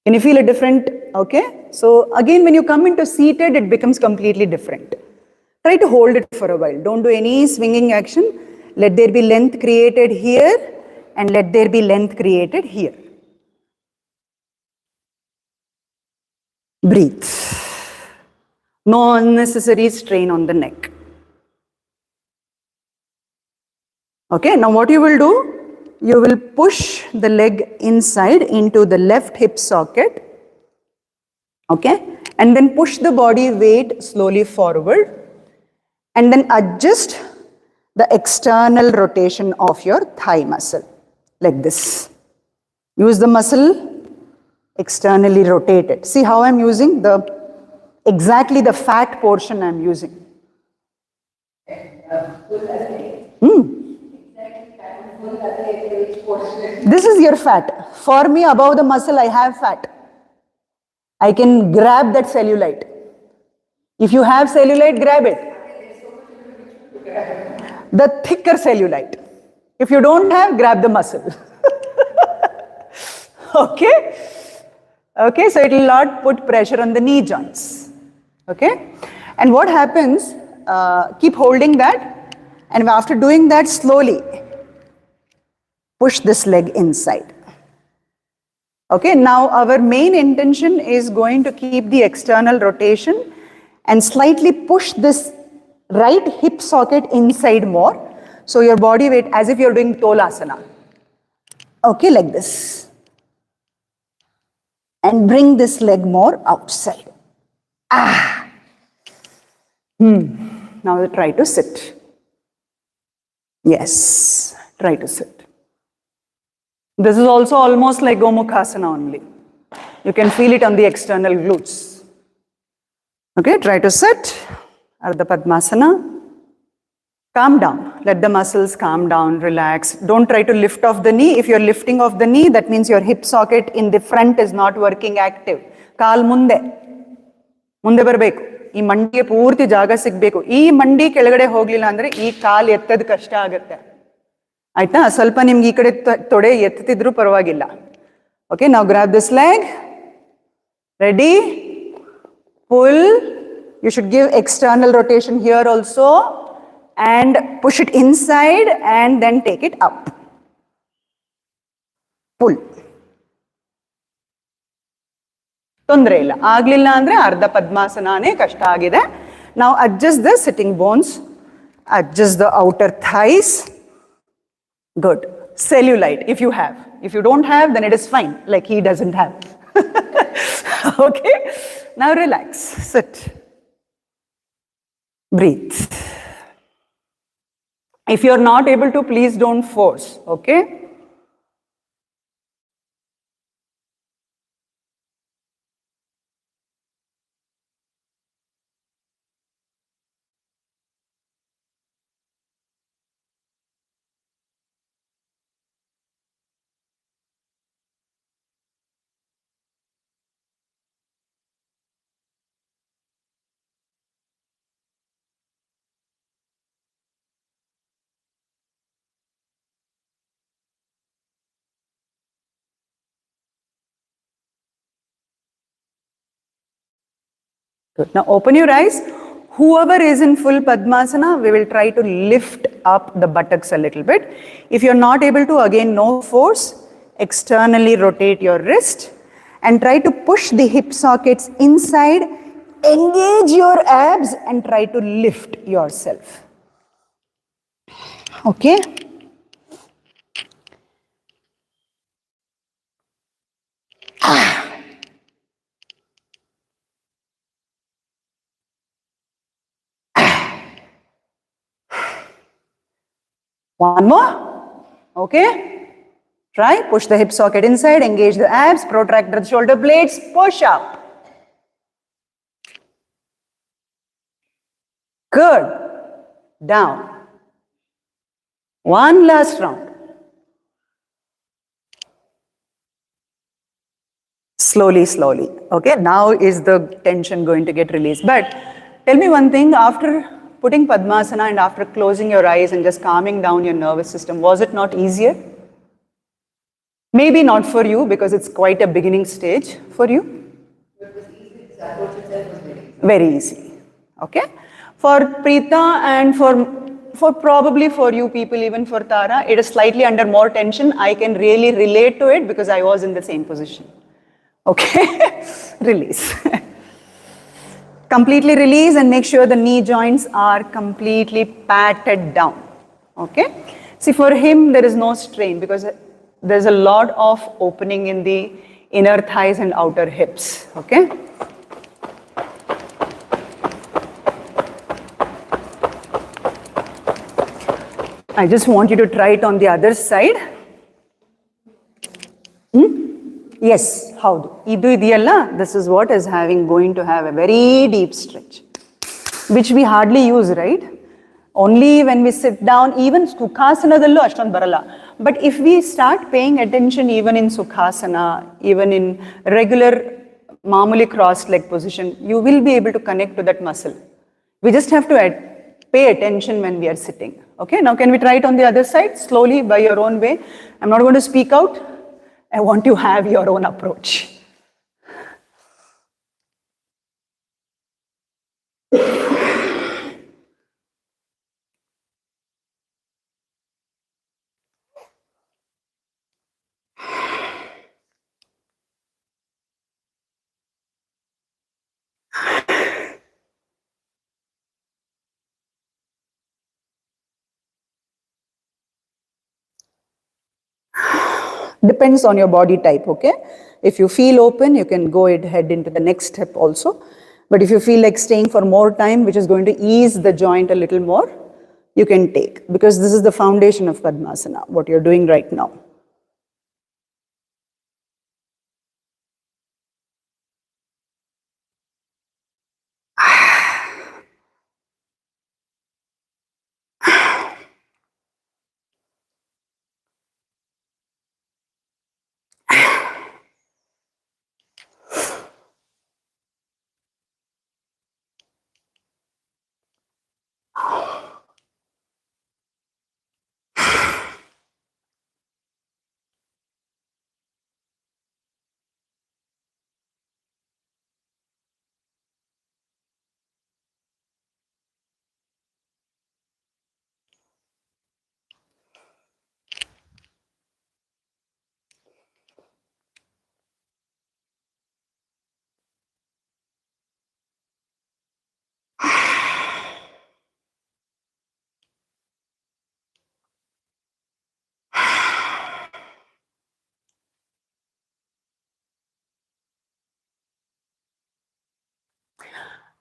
Can you feel a different? Okay. So again, when you come into seated, it becomes completely different. Try to hold it for a while. Don't do any swinging action. Let there be length created here and let there be length created here. Breathe. No unnecessary strain on the neck. Okay, now what you will do, you will push the leg inside into the left hip socket. Okay, and then push the body weight slowly forward and then adjust the external rotation of your thigh muscle like this. Use the muscle, externally rotate it. See how I'm using exactly the fat portion I'm using. This is your fat. For me, above the muscle, I have fat. I can grab that cellulite. If you have cellulite, grab it. The thicker cellulite. If you don't have, grab the muscle. Okay? Okay, so it will not put pressure on the knee joints. Okay? And what happens, keep holding that, and after doing that, slowly push this leg inside. Okay, now our main intention is going to keep the external rotation and slightly push this right hip socket inside more. So your body weight, as if you're doing Tolasana. Okay, like this. And bring this leg more outside. Now try to sit. Yes, try to sit. This is also almost like Gomukhasana only. You can feel it on the external glutes. Okay, try to sit. Ardha Padmasana. Calm down. Let the muscles calm down, relax. Don't try to lift off the knee. If you're lifting off the knee, that means your hip socket in the front is not working active. Kaal munde. Munde barbeku. ಈ ಮಂಡಿಗೆ ಪೂರ್ತಿ ಜಾಗ ಸಿಗಬೇಕು. ಈ ಮಂಡಿ ಕೆಳಗಡೆ ಹೋಗ್ಲಿಲ್ಲ ಅಂದ್ರೆ ಈ ಕಾಲು ಎತ್ತದ ಕಷ್ಟ ಆಗುತ್ತೆ. ಆಯ್ತಾ? ಸ್ವಲ್ಪ ನಿಮ್ಗೆ ಈ ಕಡೆ ತೊಡೆ ಎತ್ತಿದ್ರು ಪರವಾಗಿಲ್ಲ. Okay, now grab this leg. Ready? Pull. You should give external rotation here also and push it inside and then take it up. Pull. ತೊಂದರೆ ಇಲ್ಲ. ಆಗ್ಲಿಲ್ಲ ಅಂದ್ರೆ ಅರ್ಧ ಪದ್ಮಾಸನಾನೇ ಕಷ್ಟ ಆಗಿದೆ. Now adjust the sitting bones. Adjust the outer thighs. Good. Cellulite if you have. If you don't have, then it is fine. Like he doesn't have. Okay. Now relax. Sit. Breathe. If you're not able to, please don't force. Okay. Good. Now open your eyes. Whoever is in full Padmasana, we will try to lift up the buttocks a little bit. If you're not able to, again, no force, externally rotate your wrist and try to push the hip sockets inside, engage your abs and try to lift yourself. Okay? One more. Okay. Try. Push the hip socket inside. Engage the abs. Protract the shoulder blades. Push up. Good. Down. One last round. Slowly, slowly. Okay, now is the tension going to get released. But tell me one thing, after putting Padmasana and after closing your eyes and just calming down your nervous system, was it not easier? Maybe not for you because it's quite a beginning stage for you. It was easy. The approach itself was very easy. Okay. For Preeta and for probably for you people, even for Tara, it is slightly under more tension. I can really relate to it because I was in the same position. Okay, release. Completely release and make sure the knee joints are completely patted down. Okay. See, for him, there is no strain because there's a lot of opening in the inner thighs and outer hips. Okay. I just want you to try it on the other side. Yes, how do? This is what is going to have a very deep stretch, which we hardly use, right? Only when we sit down, even Sukhasana-dallo ashton barala. But if we start paying attention even in Sukhasana, even in regular Mamuli crossed leg position, you will be able to connect to that muscle. We just have to pay attention when we are sitting. Okay, now can we try it on the other side, slowly by your own way? I'm not going to speak out. I want you to have your own approach. Depends on your body type, okay? If you feel open, you can go ahead into the next step also. But if you feel like staying for more time, which is going to ease the joint a little more, you can take. Because this is the foundation of Padmasana, what you're doing right now.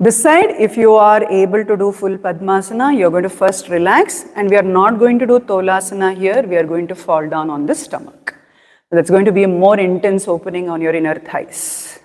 This side, if you are able to do full Padmasana, you're going to first relax, and we are not going to do Tolasana here, we are going to fall down on the stomach. So that's going to be a more intense opening on your inner thighs.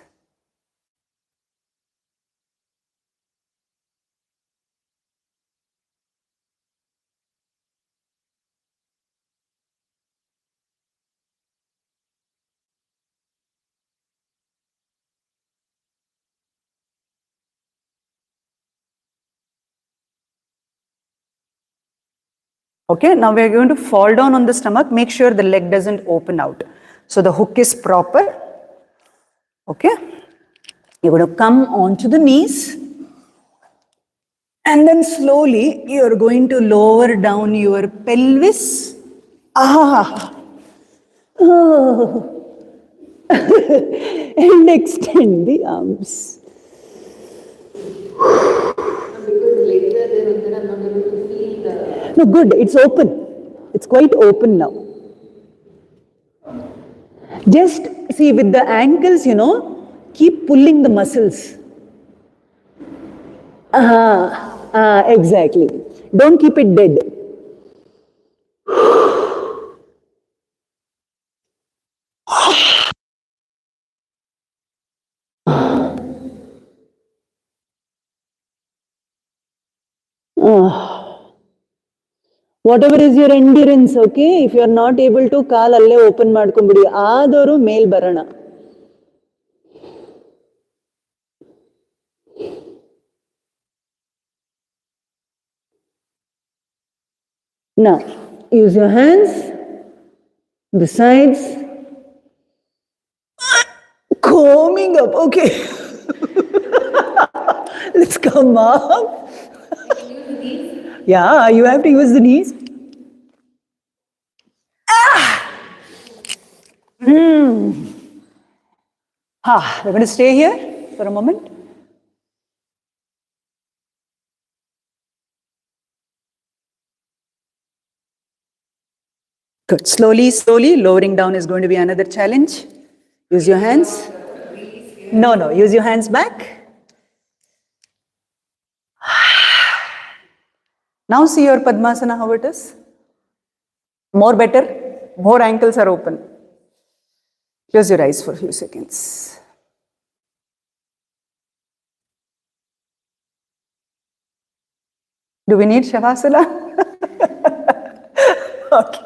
Okay, now we are going to fall down on the stomach. Make sure the leg doesn't open out. So the hook is proper. Okay. You're going to come onto the knees. And then slowly you're going to lower down your pelvis. Oh. And extend the arms. No, good. It's open. It's quite open now. Just see with the ankles, keep pulling the muscles. Exactly. Don't keep it dead. Whatever is your endurance, okay? If you are not able to, ಕಾಲ್ ಅಲ್ಲೇ open ಮಾಡ್ಕೊಂಡ್ಬಿಡಿ. ಆದವರು ಮೇಲ್ ಬರೋಣ. Now, use your hands, the sides, combing up, okay. Let's come up. Yeah, you have to use the knees. We're going to stay here for a moment. Good. Slowly, slowly, lowering down is going to be another challenge. Use your hands. No, use your hands back. Now see your Padmasana, how it is. More better, more ankles are open. Close your eyes for a few seconds. Do we need Shavasana? Okay.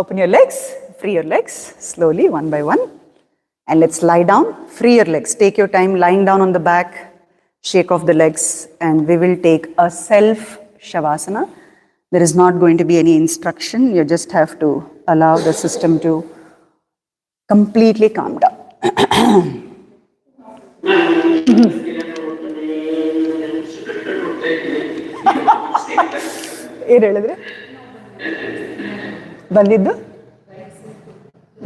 Open your legs, free your legs, slowly, one by one. And let's lie down, free your legs. Take your time lying down on the back, shake off the legs, and we will take a self Shavasana. There is not going to be any instruction. You just have to allow the system to completely calm down. ಏನು ಹೇಳಿದ್ರೆ ಬಂದಿದ್ದು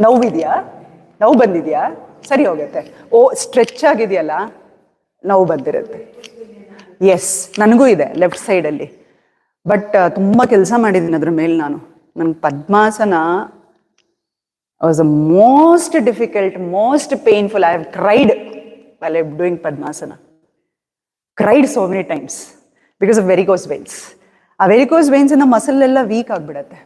ನೋವಿದೆಯಾ ನೋವು ಬಂದಿದೆಯಾ ಸರಿ ಹೋಗುತ್ತೆ ಓ stretch ಆಗಿದೆಯಲ್ಲ ನೋವು ಬಂದಿರುತ್ತೆ ಎಸ್ ನನಗೂ ಇದೆ ಲೆಫ್ಟ್ ಸೈಡಲ್ಲಿ ಬಟ್ ತುಂಬ ಕೆಲಸ ಮಾಡಿದ್ದೀನಿ ಅದ್ರ ಮೇಲೆ ನನ್ನ padmasana was the most difficult most painful I have cried while I'm doing Padmasana. Cried so many times because of varicose veins. ಆ ವೆರಿಕೋಸ್ ವೇನ್ಸ್ ಇಂದ ಮಸಲ್ ಎಲ್ಲ ವೀಕ್ ಆಗಿಬಿಡತ್ತೆ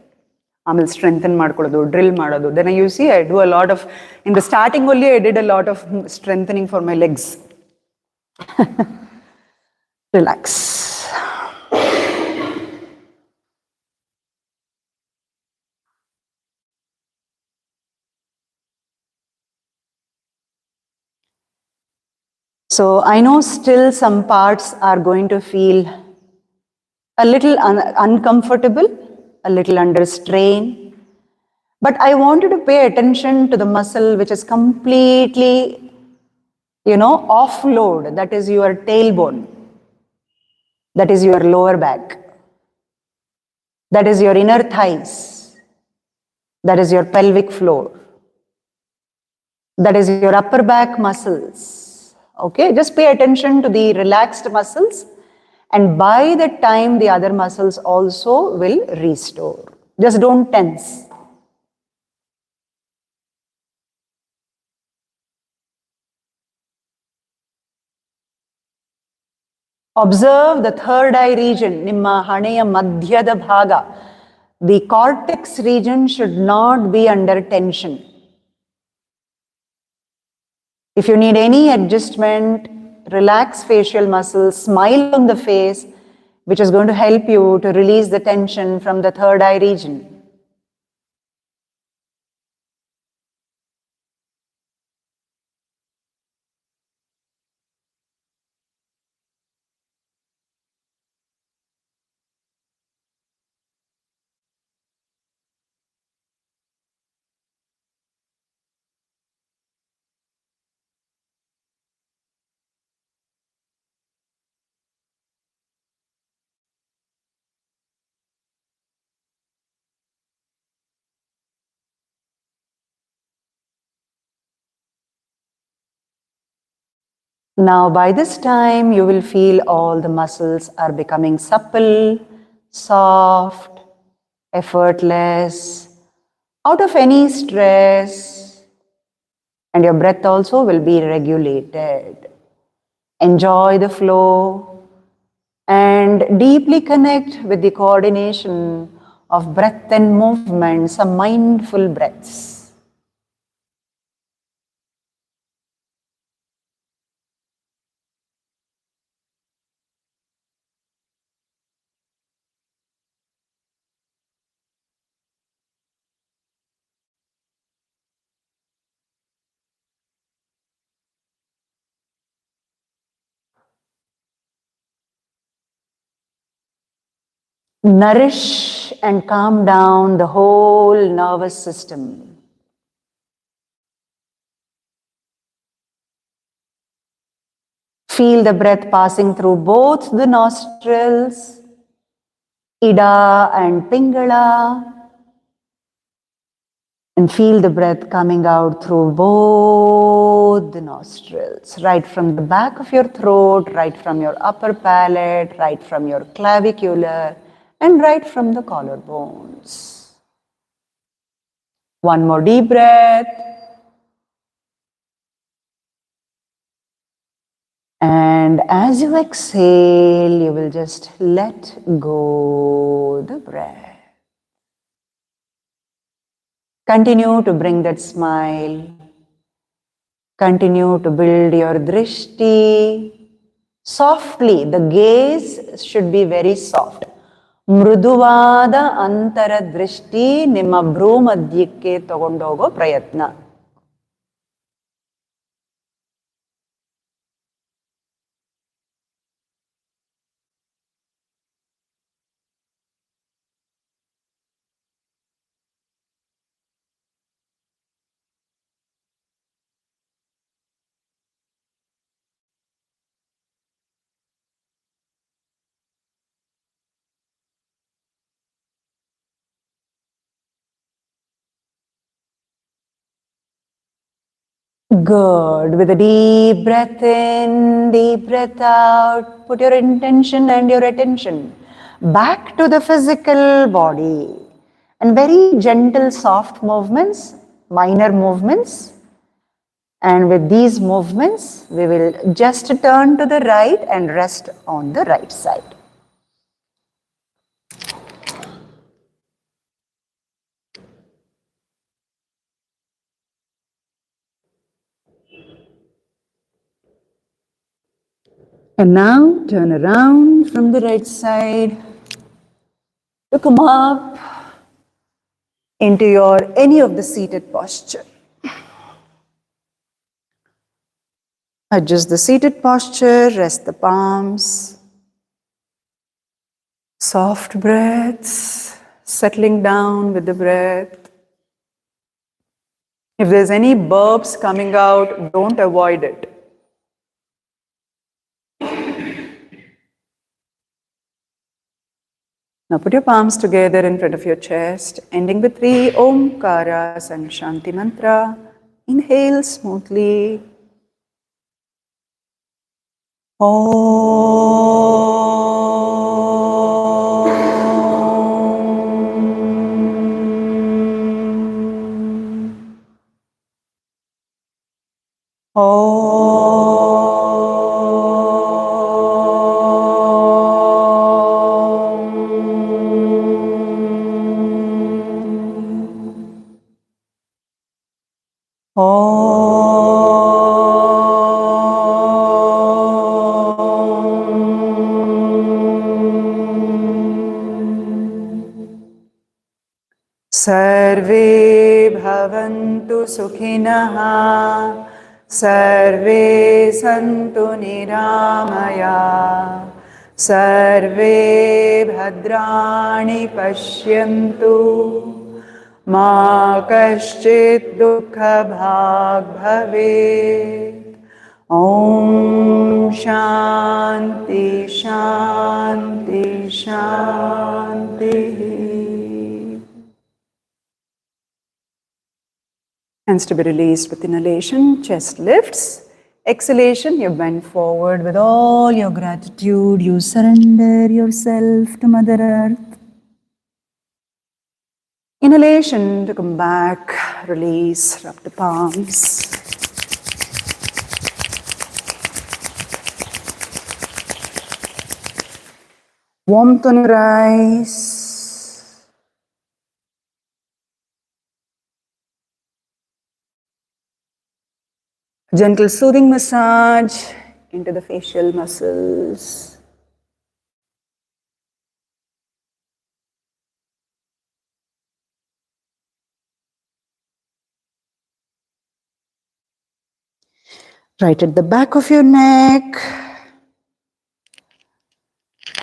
ಆಮೇಲೆ ಸ್ಟ್ರೆಂಥನ್ ಮಾಡ್ಕೊಳ್ಳೋದು ಡ್ರಿಲ್ ಮಾಡೋದು then you see I do a lot of in the starting only I did a lot of strengthening for my legs relax So I know still some parts are going to feel a little uncomfortable, a little under strain. But I want you to pay attention to the muscle which is completely, offload. That is your tailbone. That is your lower back. That is your inner thighs. That is your pelvic floor. That is your upper back muscles. Okay, just pay attention to the relaxed muscles. And by that time, the other muscles also will restore. Just don't tense. Observe the third eye region, Nimma Haneya Madhyada Bhaga. The cortex region should not be under tension. If you need any adjustment, relax facial muscles, smile on the face, which is going to help you to release the tension from the third eye region. Now, by this time, you will feel all the muscles are becoming supple, soft, effortless, out of any stress, and your breath also will be regulated. Enjoy the flow and deeply connect with the coordination of breath and movement, some mindful breaths. nourish and calm down the whole nervous system. Feel the breath passing through both the nostrils, Ida and Pingala, and feel the breath coming out through both the nostrils, right from the back of your throat, right from your upper palate, right from your clavicular, and right from the collarbones. One more deep breath. And as you exhale, you will just let go the breath. Continue to bring that smile. Continue to build your drishti. Softly, the gaze should be very soft. Mruduvada antara drishti nimma ಭ್ರೂ ಮಧ್ಯಕ್ಕೆ ತಗೊಂಡೋಗೋ ಪ್ರಯತ್ನ. Good. With a deep breath in, deep breath out, put your intention and your attention back to the physical body. And very gentle, soft movements, minor movements. And with these movements, we will just turn to the right and rest on the right side. And now turn around from the right side to come up into your any of the seated posture. Adjust the seated posture, rest the palms. Soft breaths, settling down with the breath. If there's any burps coming out, don't avoid it. Now put your palms together in front of your chest, ending with 3 Omkaras and Shanti Mantra. Inhale smoothly. Sarve bhavantu sukhinah, sarve santu niramaya, sarve bhadrani pashyantu, ma kaschit dukha bhag bhavet. Om Shanti Shanti Shanti. Hands to be released with inhalation, chest lifts. Exhalation, you bend forward with all your gratitude. You surrender yourself to Mother Earth. Inhalation to come back, release, rub the palms. Warmth on your eyes. Gentle soothing massage into the facial muscles. Right at the back of your neck.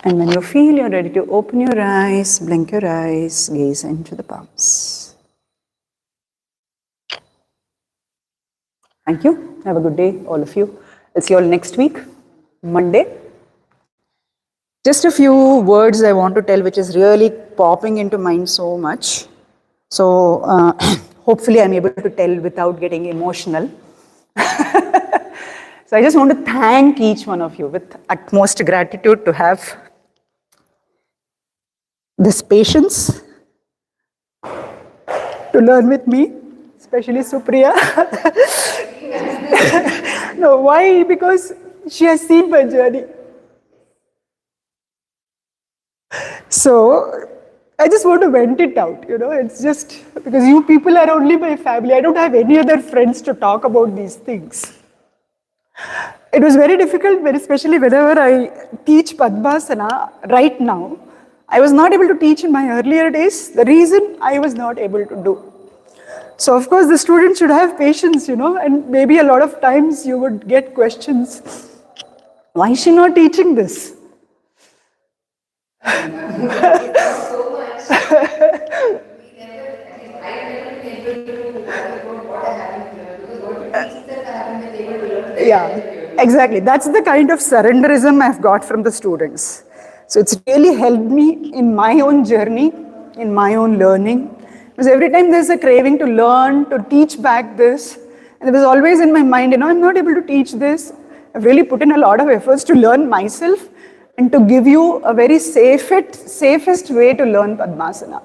And when you feel you're ready to open your eyes, blink your eyes, gaze into the palms. Thank you. Have a good day, all of you. I'll see you all next week, Monday. Just a few words I want to tell, which is really popping into mind so much. So hopefully I'm able to tell without getting emotional. So I just want to thank each one of you with utmost gratitude to have this patience to learn with me, especially Supriya. No, why? Because she has seen my journey. So I just want to vent it out, it's just because you people are only my family. I don't have any other friends to talk about these things. It was very difficult, especially whenever I teach Padmasana right now. I was not able to teach in my earlier days. The reason I was not able to do. So of course the students should have patience, and maybe a lot of times you would get questions. Why is she not teaching this? Yeah, exactly. That's the kind of surrenderism I've got from the students. So it's really helped me in my own journey, in my own learning. Because every time there's a craving to learn, to teach back this, and it was always in my mind, I'm not able to teach this. I've really put in a lot of efforts to learn myself and to give you a very safest way to learn Padmasana.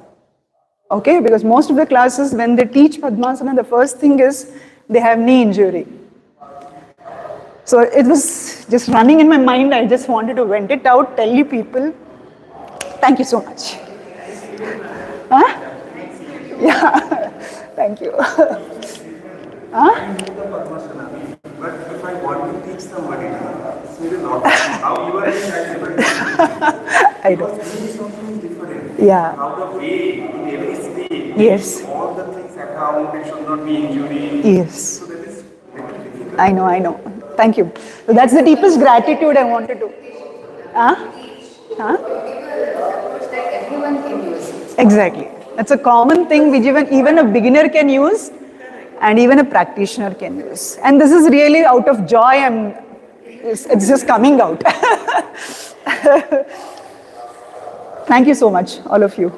Okay, because most of the classes, when they teach Padmasana, the first thing is they have knee injury. So it was just running in my mind. I just wanted to vent it out, tell you people. Thank you so much. Huh? Yeah, thank you. Huh? But if I want to teach somebody, it's really not how you are able to. I know. Because this is something different. Yeah. How the way, in every stage, Yes. all the things account, there should not be injury. Yes. So that is little difficult. I know. Thank you. So that's the deepest gratitude I wanted to. Huh? Huh? Everyone can use. Exactly. That's a common thing which even a beginner can use and even a practitioner can use. And this is really out of joy and it's just coming out. Thank you so much, all of you.